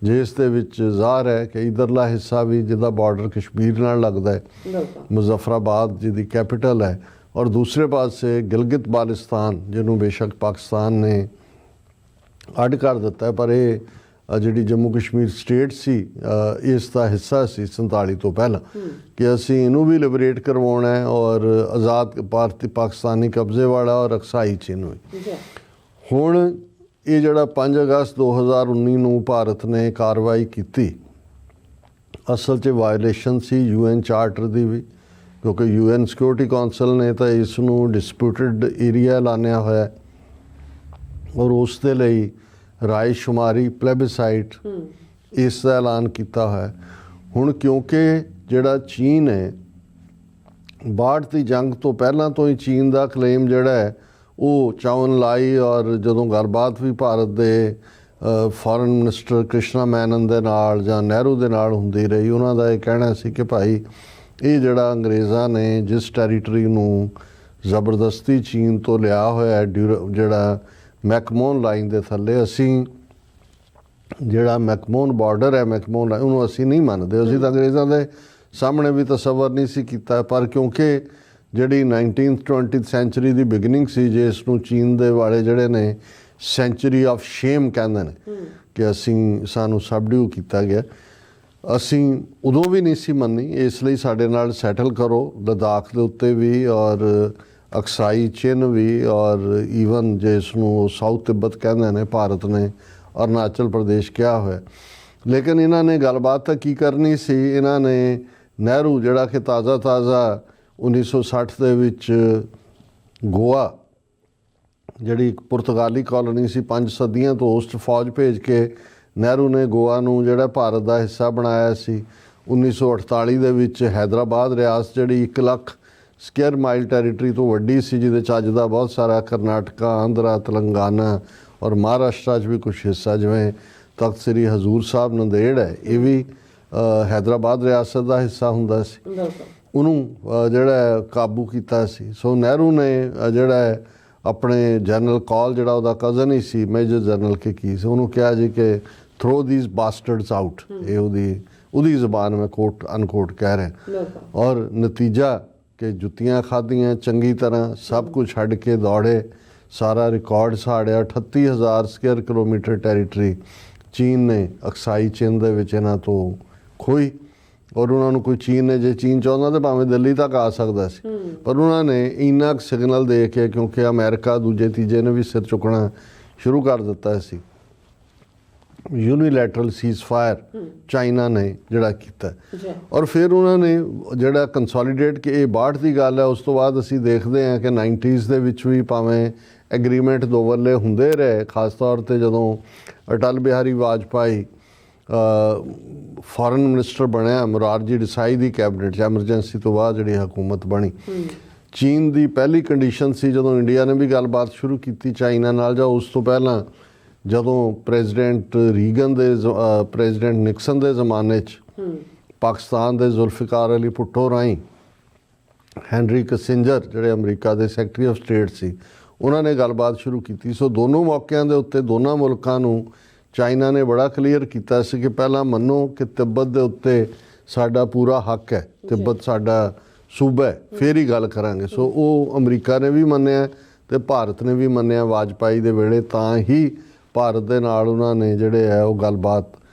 ਜਿਸ ਦੇ ਵਿੱਚ ਜ਼ਾਹਰ ਹੈ ਕਿ ਇੱਧਰਲਾ ਹਿੱਸਾ ਵੀ ਜਿਹਦਾ ਬਾਰਡਰ ਕਸ਼ਮੀਰ ਨਾਲ ਲੱਗਦਾ ਹੈ, ਮੁਜ਼ੱਫਰਾਬਾਦ ਜਿਹਦੀ ਕੈਪੀਟਲ ਹੈ, ਔਰ ਦੂਸਰੇ ਪਾਸੇ ਗਿਲਗਿਤ ਬਾਲਿਸਤਾਨ ਜਿਹਨੂੰ ਬੇਸ਼ੱਕ ਪਾਕਿਸਤਾਨ ਨੇ ਅੱਡ ਕਰ ਦਿੱਤਾ ਪਰ ਇਹ ਜਿਹੜੀ ਜੰਮੂ ਕਸ਼ਮੀਰ ਸਟੇਟ ਸੀ ਇਸ ਦਾ ਹਿੱਸਾ ਸੀ 47 ਤੋਂ ਪਹਿਲਾਂ ਕਿ ਅਸੀਂ ਇਹਨੂੰ ਵੀ ਲਿਬਰੇਟ ਕਰਵਾਉਣਾ ਹੈ ਔਰ ਆਜ਼ਾਦ ਭਾਰਤੀ ਪਾਕਿਸਤਾਨੀ ਕਬਜ਼ੇ ਵਾਲਾ ਔਰ ਅਕਸਾਈ ਚਿੰਨ੍ਹ ਹੋਈ। ਹੁਣ ਇਹ ਜਿਹੜਾ 5 ਅਗਸਤ 2019 ਨੂੰ ਭਾਰਤ ਨੇ ਕਾਰਵਾਈ ਕੀਤੀ ਅਸਲ 'ਚ ਵਾਇਲੇਸ਼ਨ ਸੀ UN ਚਾਰਟਰ ਦੀ ਵੀ ਕਿਉਂਕਿ UN ਸਿਕਿਉਰਿਟੀ ਕੌਂਸਲ ਨੇ ਤਾਂ ਇਸ ਨੂੰ ਡਿਸਪਿਊਟਡ ਏਰੀਆ ਐਲਾਨਿਆ ਹੋਇਆ ਔਰ ਉਸ ਦੇ ਲਈ ਰਾਏ ਸ਼ੁਮਾਰੀ ਪਲੈਬਿਸਾਈਟ ਇਸ ਦਾ ਐਲਾਨ ਕੀਤਾ ਹੋਇਆ। ਹੁਣ ਕਿਉਂਕਿ ਜਿਹੜਾ ਚੀਨ ਹੈ 62 ਦੀ ਜੰਗ ਤੋਂ ਪਹਿਲਾਂ ਤੋਂ ਹੀ ਚੀਨ ਦਾ ਕਲੇਮ ਜਿਹੜਾ ਹੈ ਉਹ ਚਾਵਨ ਲਾਈ ਔਰ ਜਦੋਂ ਗੱਲਬਾਤ ਵੀ ਭਾਰਤ ਦੇ ਫੋਰਨ ਮਿਨਿਸਟਰ ਕ੍ਰਿਸ਼ਨਾ ਮੈਨਨ ਦੇ ਨਾਲ ਜਾਂ ਨਹਿਰੂ ਦੇ ਨਾਲ ਹੁੰਦੀ ਰਹੀ, ਉਹਨਾਂ ਦਾ ਇਹ ਕਹਿਣਾ ਸੀ ਕਿ ਭਾਈ ਇਹ ਜਿਹੜਾ ਅੰਗਰੇਜ਼ਾਂ ਨੇ ਜਿਸ ਟੈਰੀਟਰੀ ਨੂੰ ਜ਼ਬਰਦਸਤੀ ਚੀਨ ਤੋਂ ਲਿਆ ਹੋਇਆ ਜਿਹੜਾ ਮੈਕਮੋਨ ਲਾਈਨ ਦੇ ਥੱਲੇ, ਅਸੀਂ ਜਿਹੜਾ ਮੈਕਮੋਨ ਬਾਰਡਰ ਹੈ ਮੈਕਮੋਨ ਲਾਈਨ ਉਹਨੂੰ ਅਸੀਂ ਨਹੀਂ ਮੰਨਦੇ। ਅਸੀਂ ਤਾਂ ਅੰਗਰੇਜ਼ਾਂ ਦੇ ਸਾਹਮਣੇ ਵੀ ਤਸੱਵਰ ਨਹੀਂ ਸੀ ਕੀਤਾ ਪਰ ਕਿਉਂਕਿ ਜਿਹੜੀ 19th-20th ਸੈਂਚੁਰੀ ਦੀ ਬਿਗਨਿੰਗ ਸੀ ਜਿਸ ਨੂੰ ਚੀਨ ਦੇ ਵਾਲੇ ਜਿਹੜੇ ਨੇ ਸੈਂਚੁਰੀ ਆਫ ਸ਼ੇਮ ਕਹਿੰਦੇ ਨੇ ਕਿ ਸਾਨੂੰ ਸਬਡਿਊ ਕੀਤਾ ਗਿਆ, ਅਸੀਂ ਉਦੋਂ ਵੀ ਨਹੀਂ ਸੀ ਮੰਨੀ। ਇਸ ਲਈ ਸਾਡੇ ਨਾਲ ਸੈਟਲ ਕਰੋ ਲੱਦਾਖ ਦੇ ਉੱਤੇ ਵੀ ਔਰ ਅਕਸਾਈ ਚਿੰਨ੍ਹ ਵੀ ਔਰ ਈਵਨ ਜਿਸ ਨੂੰ ਸਾਊਥ ਤਿੱਬਤ ਕਹਿੰਦੇ ਨੇ ਭਾਰਤ ਨੇ ਅਰੁਣਾਚਲ ਪ੍ਰਦੇਸ਼ ਕਿਹਾ ਹੋਇਆ। ਲੇਕਿਨ ਇਹਨਾਂ ਨੇ ਗੱਲਬਾਤ ਤਾਂ ਕੀ ਕਰਨੀ ਸੀ, ਇਹਨਾਂ ਨੇ ਨਹਿਰੂ ਜਿਹੜਾ ਕਿ ਤਾਜ਼ਾ 1960 ਦੇ ਵਿੱਚ ਗੋਆ ਜਿਹੜੀ ਇੱਕ ਪੁਰਤਗਾਲੀ ਕਾਲੋਨੀ ਸੀ 5 ਸਦੀਆਂ ਤੋਂ ਉਸ 'ਚ ਫੌਜ ਭੇਜ ਕੇ ਨਹਿਰੂ ਨੇ ਗੋਆ ਨੂੰ ਜਿਹੜਾ ਭਾਰਤ ਦਾ ਹਿੱਸਾ ਬਣਾਇਆ ਸੀ 1948 ਦੇ ਵਿੱਚ। ਹੈਦਰਾਬਾਦ ਰਿਆਸਤ ਜਿਹੜੀ 1 ਲੱਖ ਸਕੁਅਰ ਮਾਈਲ ਟੈਰੀਟਰੀ ਤੋਂ ਵੱਡੀ ਸੀ, ਜਿਹਦੇ 'ਚ ਅੱਜ ਦਾ ਬਹੁਤ ਸਾਰਾ ਕਰਨਾਟਕਾ, ਆਂਧਰਾ, ਤੇਲੰਗਾਨਾ ਔਰ ਮਹਾਰਾਸ਼ਟਰ 'ਚ ਵੀ ਕੁਛ ਹਿੱਸਾ, ਜਿਵੇਂ ਤਖਤ ਸ੍ਰੀ ਹਜ਼ੂਰ ਸਾਹਿਬ ਨੰਦੇੜ ਹੈ, ਇਹ ਵੀ ਹੈਦਰਾਬਾਦ ਰਿਆਸਤ ਦਾ ਹਿੱਸਾ ਹੁੰਦਾ ਸੀ। ਉਹਨੂੰ ਜਿਹੜਾ ਕਾਬੂ ਕੀਤਾ ਸੀ। ਸੋ ਨਹਿਰੂ ਨੇ ਜਿਹੜਾ ਹੈ ਆਪਣੇ ਜਨਰਲ ਕੌਲ, ਜਿਹੜਾ ਉਹਦਾ ਕਜ਼ਨ ਹੀ ਸੀ, ਮੇਜਰ ਜਨਰਲ ਕੇ ਕੀ ਸੀ, ਉਹਨੂੰ ਕਿਹਾ ਜੀ ਕਿ ਥਰੋ ਦੀਜ਼ ਬਾਸਟਰਡਸ ਆਊਟ। ਇਹ ਉਹਦੀ ਜ਼ਬਾਨ ਮੈਂ ਕੋਟ ਅਨਕੋਟ ਕਹਿ ਰਿਹਾ। ਔਰ ਨਤੀਜਾ ਕਿ ਜੁੱਤੀਆਂ ਖਾਧੀਆਂ ਚੰਗੀ ਤਰ੍ਹਾਂ, ਸਭ ਕੁਝ ਛੱਡ ਕੇ ਦੌੜੇ, ਸਾਰਾ ਰਿਕਾਰਡ ਸਾੜਿਆ। 38,000 ਸਕੁਅਰ ਕਿਲੋਮੀਟਰ ਟੈਰੀਟਰੀ ਚੀਨ ਨੇ ਅਕਸਾਈ ਚਿੰਨ ਦੇ ਵਿੱਚ ਇਹਨਾਂ ਤੋਂ ਖੋਈ। ਔਰ ਉਹਨਾਂ ਨੂੰ ਕੋਈ ਚੀਨ ਨੇ, ਜੇ ਚੀਨ ਚਾਹੁੰਦਾ ਤਾਂ ਭਾਵੇਂ ਦਿੱਲੀ ਤੱਕ ਆ ਸਕਦਾ ਸੀ, ਪਰ ਉਹਨਾਂ ਨੇ ਇੰਨਾ ਕੁ ਸਿਗਨਲ ਦੇ ਕੇ, ਕਿਉਂਕਿ ਅਮਰੀਕਾ ਦੂਜੇ ਤੀਜੇ ਨੇ ਵੀ ਸਿਰ ਚੁੱਕਣਾ ਸ਼ੁਰੂ ਕਰ ਦਿੱਤਾ ਸੀ, ਯੂਨੀਲੈਟਰਲ ਸੀਜ਼ਫਾਇਰ ਚਾਈਨਾ ਨੇ ਜਿਹੜਾ ਕੀਤਾ। ਔਰ ਫਿਰ ਉਹਨਾਂ ਨੇ ਜਿਹੜਾ ਕੰਸੋਲੀਡੇਟ ਕਿ ਇਹ 62 ਦੀ ਗੱਲ ਹੈ, ਉਸ ਤੋਂ ਬਾਅਦ ਅਸੀਂ ਦੇਖਦੇ ਹਾਂ ਕਿ 90s ਦੇ ਵਿੱਚ ਵੀ ਭਾਵੇਂ ਐਗਰੀਮੈਂਟ ਦੋ ਵੱਲੇ ਹੁੰਦੇ ਰਹੇ, ਖਾਸ ਤੌਰ 'ਤੇ ਜਦੋਂ ਅਟਲ ਬਿਹਾਰੀ ਵਾਜਪਾਈ ਫੋਰਨ ਮਿਨਿਸਟਰ ਬਣਿਆ, ਮੁਰਾਰਜੀ ਦੇਸਾਈ ਦੀ ਕੈਬਨਿਟ 'ਚ ਐਮਰਜੈਂਸੀ ਤੋਂ ਬਾਅਦ ਜਿਹੜੀ ਹਕੂਮਤ ਬਣੀ। ਚੀਨ ਦੀ ਪਹਿਲੀ ਕੰਡੀਸ਼ਨ ਸੀ, ਜਦੋਂ ਇੰਡੀਆ ਨੇ ਵੀ ਗੱਲਬਾਤ ਸ਼ੁਰੂ ਕੀਤੀ ਚਾਈਨਾ ਨਾਲ, ਜਾਂ ਉਸ ਤੋਂ ਪਹਿਲਾਂ ਜਦੋਂ ਪ੍ਰੈਜ਼ੀਡੈਂਟ ਰੀਗਨ ਦੇ ਪ੍ਰੈਜ਼ੀਡੈਂਟ ਨਿਕਸਨ ਦੇ ਜ਼ਮਾਨੇ 'ਚ ਪਾਕਿਸਤਾਨ ਦੇ ਜ਼ੁਲਫਿਕਾਰ ਅਲੀ ਭੁੱਟੋ ਰਾਹੀਂ ਹੈਨਰੀ ਕਿਸਿੰਜਰ ਜਿਹੜੇ ਅਮਰੀਕਾ ਦੇ ਸੈਕਟਰੀ ਆਫ ਸਟੇਟ ਸੀ, ਉਹਨਾਂ ਨੇ ਗੱਲਬਾਤ ਸ਼ੁਰੂ ਕੀਤੀ। ਸੋ ਦੋਨੋਂ ਮੌਕਿਆਂ ਦੇ ਉੱਤੇ ਦੋਨਾਂ ਮੁਲਕਾਂ ਨੂੰ ਚਾਈਨਾ ਨੇ ਬੜਾ ਕਲੀਅਰ ਕੀਤਾ ਸੀ ਕਿ ਪਹਿਲਾਂ ਮੰਨੋ ਕਿ ਤਿੱਬਤ ਦੇ ਉੱਤੇ ਸਾਡਾ ਪੂਰਾ ਹੱਕ ਹੈ, ਤਿੱਬਤ ਸਾਡਾ ਸੂਬਾ ਹੈ, ਫਿਰ ਹੀ ਗੱਲ ਕਰਾਂਗੇ। ਸੋ ਉਹ ਅਮਰੀਕਾ ਨੇ ਵੀ ਮੰਨਿਆ ਅਤੇ ਭਾਰਤ ਨੇ ਵੀ ਮੰਨਿਆ ਵਾਜਪਾਈ ਦੇ ਵੇਲੇ, ਤਾਂ ਹੀ ਭਾਰਤ ਦੇ ਨਾਲ ਉਹਨਾਂ ਨੇ ਜਿਹੜੇ ਹੈ ਉਹ ਗੱਲਬਾਤ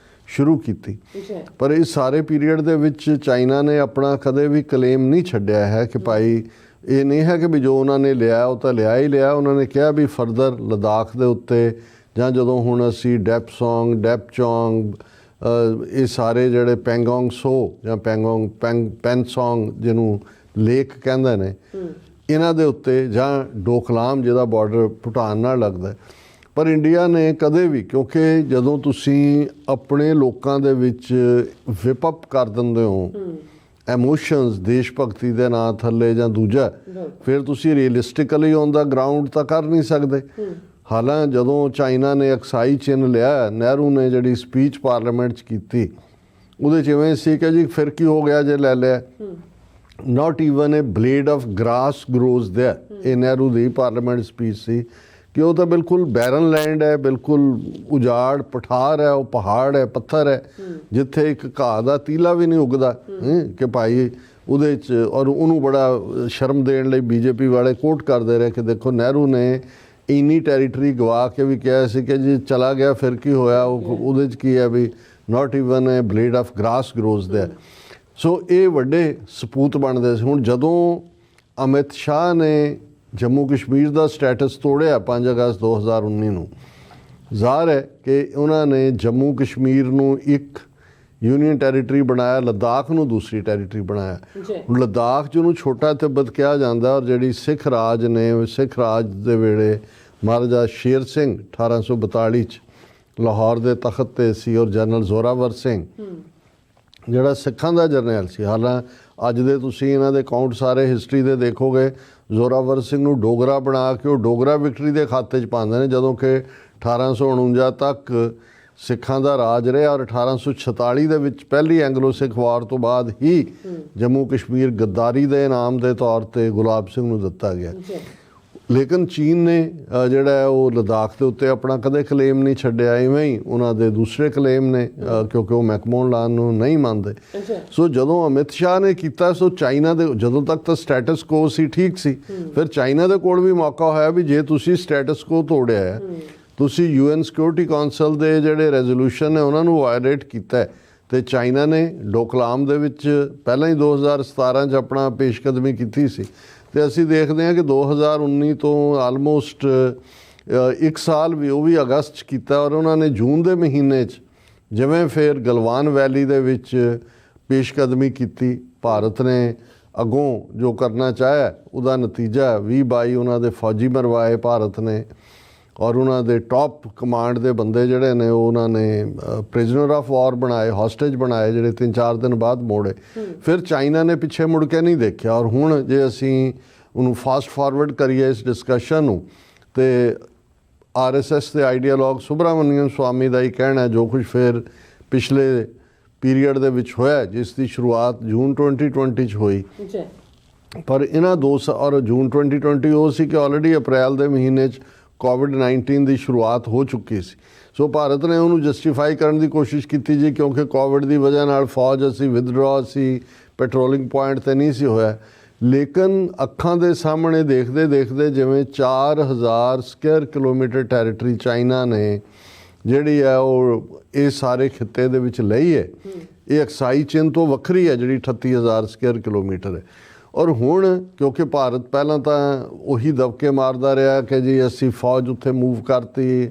ਸ਼ੁਰੂ ਕੀਤੀ। ਪਰ ਇਸ ਸਾਰੇ ਪੀਰੀਅਡ ਦੇ ਵਿੱਚ ਚਾਈਨਾ ਨੇ ਆਪਣਾ ਕਦੇ ਵੀ ਕਲੇਮ ਨਹੀਂ ਛੱਡਿਆ ਹੈ ਕਿ ਭਾਈ ਇਹ ਨਹੀਂ ਹੈ ਕਿ ਵੀ ਜੋ ਉਹਨਾਂ ਨੇ ਲਿਆ ਉਹ ਤਾਂ ਲਿਆ ਹੀ ਲਿਆ। ਉਹਨਾਂ ਨੇ ਕਿਹਾ ਵੀ ਫਰਦਰ ਲਦਾਖ ਦੇ ਉੱਤੇ, ਜਾਂ ਜਦੋਂ ਹੁਣ ਅਸੀਂ ਡੈਪਸੋਂਗ, ਡੈਪਚੋਂਗ, ਇਹ ਸਾਰੇ ਜਿਹੜੇ ਪੈਂਗੋਂਗ ਸੋ ਜਾਂ ਪੈਨਸੋਂਗ ਜਿਹਨੂੰ ਲੇਕ ਕਹਿੰਦੇ ਨੇ, ਇਹਨਾਂ ਦੇ ਉੱਤੇ, ਜਾਂ ਡੋਕਲਾਮ ਜਿਹਦਾ ਬਾਰਡਰ ਭੂਟਾਨ ਨਾਲ ਲੱਗਦਾ। ਪਰ ਇੰਡੀਆ ਨੇ ਕਦੇ ਵੀ, ਕਿਉਂਕਿ ਜਦੋਂ ਤੁਸੀਂ ਆਪਣੇ ਲੋਕਾਂ ਦੇ ਵਿੱਚ ਵਿਪ ਅਪ ਕਰ ਦਿੰਦੇ ਹੋ ਐਮੋਸ਼ਨਸ ਦੇਸ਼ ਭਗਤੀ ਦੇ ਨਾਂ ਥੱਲੇ ਜਾਂ ਦੂਜਾ, ਫਿਰ ਤੁਸੀਂ ਰੀਅਲਿਸਟਿਕਲੀ ਔਨ ਦਾ ਗਰਾਊਂਡ ਤਾਂ ਕਰ ਨਹੀਂ ਸਕਦੇ। ਹਾਲਾਂ ਜਦੋਂ ਚਾਈਨਾ ਨੇ ਅਕਸਾਈ ਚਿੰਨ ਲਿਆ, ਨਹਿਰੂ ਨੇ ਜਿਹੜੀ ਸਪੀਚ ਪਾਰਲੀਮੈਂਟ 'ਚ ਕੀਤੀ, ਉਹਦੇ 'ਚ ਇਵੇਂ ਸੀ ਕਿ ਜੀ ਫਿਰ ਕੀ ਹੋ ਗਿਆ ਜੇ ਲੈ ਲਿਆ, ਨਾਟ even a blade of grass grows there. ਇਹ ਨਹਿਰੂ ਦੀ ਪਾਰਲੀਮੈਂਟ ਸਪੀਚ ਸੀ ਕਿ ਉਹ ਤਾਂ ਬਿਲਕੁਲ ਬੈਰਨ ਲੈਂਡ ਹੈ, ਬਿਲਕੁਲ ਉਜਾੜ ਪਠਾਰ ਹੈ, ਉਹ ਪਹਾੜ ਹੈ, ਪੱਥਰ ਹੈ, ਜਿੱਥੇ ਇੱਕ ਘਾਹ ਦਾ ਤੀਲਾ ਵੀ ਨਹੀਂ ਉੱਗਦਾ ਕਿ ਭਾਈ ਉਹਦੇ 'ਚ। ਔਰ ਉਹਨੂੰ ਬੜਾ ਸ਼ਰਮ ਦੇਣ ਲਈ ਬੀਜੇਪੀ ਵਾਲੇ ਕੋਟ ਕਰਦੇ ਰਹੇ ਕਿ ਦੇਖੋ ਨਹਿਰੂ ਨੇ ਇੰਨੀ ਟੈਰੀਟਰੀ ਗਵਾ ਕੇ ਵੀ ਕਿਹਾ ਸੀ ਕਿ ਜੀ ਚਲਾ ਗਿਆ ਫਿਰ ਕੀ ਹੋਇਆ, ਉਹਦੇ 'ਚ ਕੀ ਹੈ ਵੀ not even a blade of grass grows there. So ਇਹ ਵੱਡੇ ਸਪੂਤ ਬਣਦੇ ਸੀ। ਹੁਣ ਜਦੋਂ ਅਮਿਤ ਸ਼ਾਹ ਨੇ ਜੰਮੂ ਕਸ਼ਮੀਰ ਦਾ ਸਟੇਟਸ ਤੋੜਿਆ 5 ਅਗਸਤ 2019 ਨੂੰ, ਜ਼ਾਹਰ ਹੈ ਕਿ ਉਹਨਾਂ ਨੇ ਜੰਮੂ ਕਸ਼ਮੀਰ ਨੂੰ ਇੱਕ ਯੂਨੀਅਨ ਟੈਰੀਟਰੀ ਬਣਾਇਆ, ਲੱਦਾਖ ਨੂੰ ਦੂਸਰੀ ਟੈਰੀਟਰੀ ਬਣਾਇਆ। ਲੱਦਾਖ ਜਿਹਨੂੰ ਛੋਟਾ ਤਿੱਬਤ ਕਿਹਾ ਜਾਂਦਾ, ਔਰ ਜਿਹੜੀ ਸਿੱਖ ਰਾਜ ਨੇ, ਸਿੱਖ ਰਾਜ ਦੇ ਵੇਲੇ ਮਹਾਰਾਜਾ ਸ਼ੇਰ ਸਿੰਘ 1842 'ਚ ਲਾਹੌਰ ਦੇ ਤਖਤ 'ਤੇ ਸੀ, ਔਰ ਜਨਰਲ ਜ਼ੋਰਾਵਰ ਸਿੰਘ ਜਿਹੜਾ ਸਿੱਖਾਂ ਦਾ ਜਰਨੈਲ ਸੀ। ਹਾਲਾਂ ਅੱਜ ਦੇ ਤੁਸੀਂ ਇਹਨਾਂ ਦੇ ਅਕਾਊਂਟ ਸਾਰੇ ਹਿਸਟਰੀ ਦੇ ਦੇਖੋਗੇ, ਜ਼ੋਰਾਵਰ ਸਿੰਘ ਨੂੰ ਡੋਗਰਾ ਬਣਾ ਕੇ ਉਹ ਡੋਗਰਾ ਵਿਕਟਰੀ ਦੇ ਖਾਤੇ 'ਚ ਪਾਉਂਦੇ ਨੇ, ਜਦੋਂ ਕਿ 1849 ਤੱਕ ਸਿੱਖਾਂ ਦਾ ਰਾਜ ਰਿਹਾ। ਔਰ 1846 ਦੇ ਵਿੱਚ ਪਹਿਲੀ ਐਂਗਲੋ ਸਿੱਖ ਵਾਰ ਤੋਂ ਬਾਅਦ ਹੀ ਜੰਮੂ ਕਸ਼ਮੀਰ ਗੱਦਾਰੀ ਦੇ ਇਨਾਮ ਦੇ ਤੌਰ 'ਤੇ ਗੁਲਾਬ ਸਿੰਘ ਨੂੰ ਦਿੱਤਾ ਗਿਆ। ਲੇਕਿਨ ਚੀਨ ਨੇ ਜਿਹੜਾ ਉਹ ਲੱਦਾਖ ਦੇ ਉੱਤੇ ਆਪਣਾ ਕਦੇ ਕਲੇਮ ਨਹੀਂ ਛੱਡਿਆ। ਇਵੇਂ ਹੀ ਉਹਨਾਂ ਦੇ ਦੂਸਰੇ ਕਲੇਮ ਨੇ, ਕਿਉਂਕਿ ਉਹ ਮੈਕਮੋਹਨ ਲਾਲ ਨੂੰ ਨਹੀਂ ਮੰਨਦੇ। ਸੋ ਜਦੋਂ ਅਮਿਤ ਸ਼ਾਹ ਨੇ ਕੀਤਾ, ਸੋ ਚਾਈਨਾ ਦੇ ਜਦੋਂ ਤੱਕ ਤਾਂ ਸਟੇਟਸ ਕੋ ਸੀ, ਠੀਕ ਸੀ। ਫਿਰ ਚਾਈਨਾ ਦੇ ਕੋਲ ਵੀ ਮੌਕਾ ਹੋਇਆ ਵੀ ਜੇ ਤੁਸੀਂ ਸਟੇਟਸ ਕੋ ਤੋੜਿਆ ਹੈ, ਤੁਸੀਂ UN ਸਿਕਿਉਰਿਟੀ ਕੌਂਸਲ ਦੇ ਜਿਹੜੇ ਰੈਜ਼ੋਲੂਸ਼ਨ ਨੇ ਉਹਨਾਂ ਨੂੰ ਵਾਇਲੇਟ ਕੀਤਾ ਹੈ। ਅਤੇ ਚਾਈਨਾ ਨੇ ਡੋਕਲਾਮ ਦੇ ਵਿੱਚ ਪਹਿਲਾਂ ਹੀ 2017 'ਚ ਆਪਣਾ ਪੇਸ਼ਕਦਮੀ ਕੀਤੀ ਸੀ। ਅਤੇ ਅਸੀਂ ਦੇਖਦੇ ਹਾਂ ਕਿ 2019 ਤੋਂ ਆਲਮੋਸਟ 1 ਸਾਲ ਵੀ, ਉਹ ਵੀ ਅਗਸਤ 'ਚ ਕੀਤਾ। ਔਰ ਉਹਨਾਂ ਨੇ ਜੂਨ ਦੇ ਮਹੀਨੇ 'ਚ ਜਿਵੇਂ ਫਿਰ ਗਲਵਾਨ ਵੈਲੀ ਦੇ ਵਿੱਚ ਪੇਸ਼ਕਦਮੀ ਕੀਤੀ, ਭਾਰਤ ਨੇ ਅੱਗੋਂ ਜੋ ਕਰਨਾ ਚਾਹਿਆ ਉਹਦਾ ਨਤੀਜਾ 2022 ਉਹਨਾਂ ਦੇ ਫੌਜੀ ਮਰਵਾਏ ਭਾਰਤ ਨੇ। ਔਰ ਉਹਨਾਂ ਦੇ ਟੌਪ ਕਮਾਂਡ ਦੇ ਬੰਦੇ ਜਿਹੜੇ ਨੇ ਉਹਨਾਂ ਨੇ ਪ੍ਰਿਜ਼ਨਰ ਆਫ ਵਾਰ ਬਣਾਏ, ਹੌਸਟੇਜ ਬਣਾਏ, ਜਿਹੜੇ 3-4 ਦਿਨ ਬਾਅਦ ਮੋੜੇ। ਫਿਰ ਚਾਈਨਾ ਨੇ ਪਿੱਛੇ ਮੁੜ ਕੇ ਨਹੀਂ ਦੇਖਿਆ। ਔਰ ਹੁਣ ਜੇ ਅਸੀਂ ਉਹਨੂੰ ਫਾਸਟ ਫਾਰਵਰਡ ਕਰੀਏ ਇਸ ਡਿਸਕਸ਼ਨ ਨੂੰ, ਤੇ RSS ਦੇ ਆਈਡੀਆਲੋਗ ਸੁਬਰਾਮਨੀਅਮ ਸਵਾਮੀ ਦਾ ਹੀ ਕਹਿਣਾ ਹੈ, ਜੋ ਕੁਝ ਫਿਰ ਪਿਛਲੇ ਪੀਰੀਅਡ ਦੇ ਵਿੱਚ ਹੋਇਆ, ਜਿਸ ਦੀ ਸ਼ੁਰੂਆਤ ਜੂਨ 2020 'ਚ ਹੋਈ, ਪਰ ਇਹਨਾਂ ਔਰ ਜੂਨ 2020 ਉਹ ਸੀ ਕਿ ਆਲਰੇਡੀ ਅਪ੍ਰੈਲ ਦੇ ਮਹੀਨੇ 'ਚ ਕੋਵਿਡ-19 ਦੀ ਸ਼ੁਰੂਆਤ ਹੋ ਚੁੱਕੀ ਸੀ। ਸੋ ਭਾਰਤ ਨੇ ਉਹਨੂੰ ਜਸਟੀਫਾਈ ਕਰਨ ਦੀ ਕੋਸ਼ਿਸ਼ ਕੀਤੀ ਜੀ, ਕਿਉਂਕਿ ਕੋਵਿਡ ਦੀ ਵਜ੍ਹਾ ਨਾਲ ਫੌਜ ਅਸੀਂ ਵਿਦਡਰਾ ਸੀ, ਪੈਟਰੋਲਿੰਗ ਪੁਆਇੰਟ 'ਤੇ ਨਹੀਂ ਸੀ ਹੋਇਆ। ਲੇਕਿਨ ਅੱਖਾਂ ਦੇ ਸਾਹਮਣੇ ਦੇਖਦੇ ਦੇਖਦੇ ਜਿਵੇਂ 4000 ਸਕੁਅਰ ਕਿਲੋਮੀਟਰ ਟੈਰੀਟਰੀ ਚਾਈਨਾ ਨੇ ਜਿਹੜੀ ਹੈ ਉਹ ਇਹ ਸਾਰੇ ਖਿੱਤੇ ਦੇ ਵਿੱਚ ਲਈ ਹੈ। ਇਹ ਅਕਸਾਈ ਚਿੰਨ ਤੋਂ ਵੱਖਰੀ ਹੈ ਜਿਹੜੀ 38000 ਸਕੁਅਰ ਕਿਲੋਮੀਟਰ ਹੈ। ਔਰ ਹੁਣ ਕਿਉਂਕਿ ਭਾਰਤ ਪਹਿਲਾਂ ਤਾਂ ਉਹੀ ਦਬਕੇ ਮਾਰਦਾ ਰਿਹਾ ਕਿ ਜੀ ਅਸੀਂ ਫੌਜ ਉੱਥੇ ਮੂਵ ਕਰਤੀ,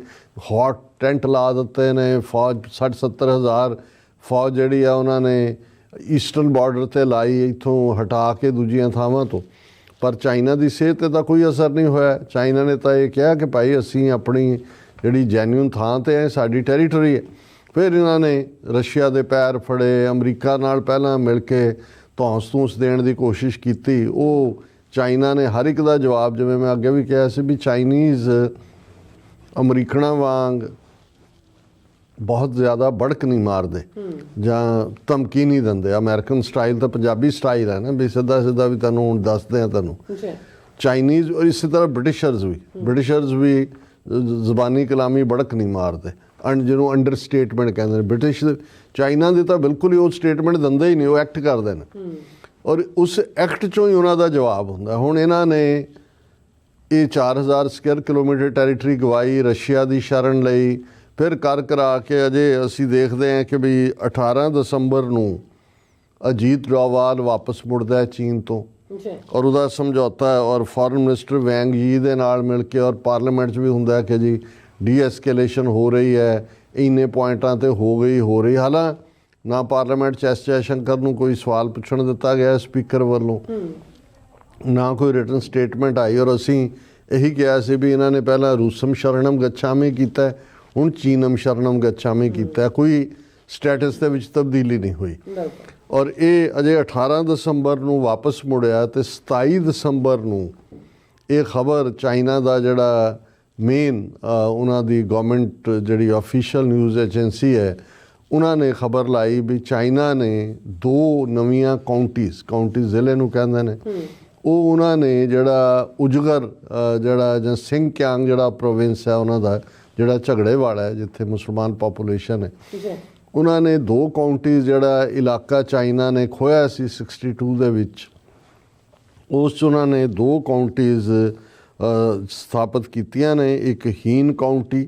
ਹੌਟ ਟੈਂਟ ਲਾ ਦਿੱਤੇ ਨੇ, ਫੌਜ 60-70 ਹਜ਼ਾਰ ਫੌਜ ਜਿਹੜੀ ਆ ਉਹਨਾਂ ਨੇ ਈਸਟਰਨ ਬਾਰਡਰ 'ਤੇ ਲਾਈ, ਇੱਥੋਂ ਹਟਾ ਕੇ ਦੂਜੀਆਂ ਥਾਵਾਂ ਤੋਂ। ਪਰ ਚਾਈਨਾ ਦੀ ਸਿਹਤ 'ਤੇ ਤਾਂ ਕੋਈ ਅਸਰ ਨਹੀਂ ਹੋਇਆ। ਚਾਈਨਾ ਨੇ ਤਾਂ ਇਹ ਕਿਹਾ ਕਿ ਭਾਈ ਅਸੀਂ ਆਪਣੀ ਜਿਹੜੀ ਜੈਨੂਇਨ ਥਾਂ 'ਤੇ ਹੈ, ਸਾਡੀ ਟੈਰੀਟਰੀ ਹੈ। ਫਿਰ ਇਹਨਾਂ ਨੇ ਰਸ਼ੀਆ ਦੇ ਪੈਰ ਫੜੇ, ਅਮਰੀਕਾ ਨਾਲ ਪਹਿਲਾਂ ਮਿਲ ਕੇ ਧੌਂਸ ਦੇਣ ਦੀ ਕੋਸ਼ਿਸ਼ ਕੀਤੀ। ਉਹ ਚਾਈਨਾ ਨੇ ਹਰ ਇੱਕ ਦਾ ਜਵਾਬ, ਜਿਵੇਂ ਮੈਂ ਅੱਗੇ ਵੀ ਕਿਹਾ ਸੀ ਵੀ ਚਾਈਨੀਜ਼ ਅਮਰੀਕਨਾਂ ਵਾਂਗ ਬਹੁਤ ਜ਼ਿਆਦਾ ਬੜਕ ਨਹੀਂ ਮਾਰਦੇ ਜਾਂ ਧਮਕੀ ਨਹੀਂ ਦਿੰਦੇ। ਅਮਰੀਕਨ ਸਟਾਈਲ ਤਾਂ ਪੰਜਾਬੀ ਸਟਾਈਲ ਹੈ ਨਾ, ਵੀ ਸਿੱਧਾ ਵੀ ਤੁਹਾਨੂੰ ਹੁਣ ਦੱਸਦੇ ਆ ਤੁਹਾਨੂੰ। ਚਾਈਨੀਜ਼ ਔਰ ਇਸੇ ਤਰ੍ਹਾਂ ਬ੍ਰਿਟਿਸ਼ਰਜ਼ ਵੀ ਜ਼ਬਾਨੀ ਕਲਾਮੀ ਬੜਕ ਨਹੀਂ ਮਾਰਦੇ, ਜਿਹਨੂੰ ਅੰਡਰ ਸਟੇਟਮੈਂਟ ਕਹਿੰਦੇ ਨੇ। ਬ੍ਰਿਟਿਸ਼ ਚਾਈਨਾ ਦੇ ਤਾਂ ਬਿਲਕੁਲ ਹੀ ਉਹ ਸਟੇਟਮੈਂਟ ਦਿੰਦੇ ਹੀ ਨਹੀਂ, ਉਹ ਐਕਟ ਕਰਦੇ ਨੇ ਔਰ ਉਸ ਐਕਟ 'ਚੋਂ ਹੀ ਉਹਨਾਂ ਦਾ ਜਵਾਬ ਹੁੰਦਾ। ਹੁਣ ਇਹਨਾਂ ਨੇ ਇਹ 4000 ਸਕੁਅਰ ਕਿਲੋਮੀਟਰ ਟੈਰੀਟਰੀ ਗਵਾਈ, ਰਸ਼ੀਆ ਦੀ ਸ਼ਰਨ ਲਈ, ਫਿਰ ਕਰਾ ਕੇ ਅਜੇ ਅਸੀਂ ਦੇਖਦੇ ਹਾਂ ਕਿ ਵੀ 18 ਦਸੰਬਰ ਨੂੰ ਅਜੀਤ ਡੋਵਾਲ ਵਾਪਸ ਮੁੜਦਾ ਹੈ ਚੀਨ ਤੋਂ ਔਰ ਉਹਦਾ ਸਮਝੌਤਾ ਹੈ ਔਰ ਫੋਰਨ ਮਿਨਿਸਟਰ ਵੈਂਗ ਯੀ ਦੇ ਨਾਲ ਮਿਲ ਕੇ ਔਰ ਪਾਰਲੀਮੈਂਟ 'ਚ ਵੀ ਹੁੰਦਾ ਕਿ ਜੀ ਡੀ-ਐਸਕੇਲੇਸ਼ਨ ਹੋ ਰਹੀ ਹੈ, ਇੰਨੇ ਪੁਆਇੰਟਾਂ 'ਤੇ ਹੋ ਰਹੀ। ਹਾਲਾਂ ਨਾ ਪਾਰਲੀਮੈਂਟ 'ਚ ਐਸ ਜੈਸ਼ੰਕਰ ਨੂੰ ਕੋਈ ਸਵਾਲ ਪੁੱਛਣ ਦਿੱਤਾ ਗਿਆ ਸਪੀਕਰ ਵੱਲੋਂ, ਨਾ ਕੋਈ ਰਿਟਨ ਸਟੇਟਮੈਂਟ ਆਈ। ਔਰ ਅਸੀਂ ਇਹੀ ਕਿਹਾ ਸੀ ਵੀ ਇਹਨਾਂ ਨੇ ਪਹਿਲਾਂ ਰੂਸਮ ਸ਼ਰਣਮ ਗੱਛਾਮੀ ਕੀਤਾ, ਹੁਣ ਚੀਨਮ ਸ਼ਰਣਮ ਗੱਛਾਮੀ ਕੀਤਾ, ਕੋਈ ਸਟੇਟਸ ਦੇ ਵਿੱਚ ਤਬਦੀਲੀ ਨਹੀਂ ਹੋਈ। ਔਰ ਇਹ ਅਜੇ 18 ਦਸੰਬਰ ਨੂੰ ਵਾਪਸ ਮੁੜਿਆ ਤੇ 27 ਦਸੰਬਰ ਨੂੰ ਇਹ ਖਬਰ ਚਾਈਨਾ ਦਾ ਜਿਹੜਾ ਮੇਨ ਉਹਨਾਂ ਦੀ ਗਵਰਨਮੈਂਟ ਜਿਹੜੀ ਆਫੀਸ਼ੀਅਲ ਨਿਊਜ਼ ਏਜੰਸੀ ਹੈ, ਉਹਨਾਂ ਨੇ ਖਬਰ ਲਾਈ ਵੀ ਚਾਈਨਾ ਨੇ 2 ਨਵੀਆਂ ਕਾਉਂਟੀਜ਼ ਜ਼ਿਲ੍ਹੇ ਨੂੰ ਕਹਿੰਦੇ ਨੇ, ਉਹ ਉਹਨਾਂ ਨੇ ਜਿਹੜਾ ਉਜਗਰ ਜਿਹੜਾ ਜਾਂ ਸਿੰਗਕਿਆਂਗ ਜਿਹੜਾ ਪ੍ਰੋਵਿੰਸ ਹੈ ਉਹਨਾਂ ਦਾ ਜਿਹੜਾ ਝਗੜੇ ਵਾਲਾ ਹੈ ਜਿੱਥੇ ਮੁਸਲਮਾਨ ਪਾਪੂਲੇਸ਼ਨ ਹੈ, ਉਹਨਾਂ ਨੇ 2 ਕਾਉਂਟੀਜ਼ ਜਿਹੜਾ ਇਲਾਕਾ ਚਾਈਨਾ ਨੇ ਖੋਇਆ ਸੀ 62 ਦੇ ਵਿੱਚ, ਉਸ 'ਚ ਉਹਨਾਂ ਨੇ 2 ਕਾਉਂਟੀਜ਼ ਸਥਾਪਿਤ ਕੀਤੀਆਂ ਨੇ, ਇੱਕ ਹੀਨ ਕਾਉਂਟੀ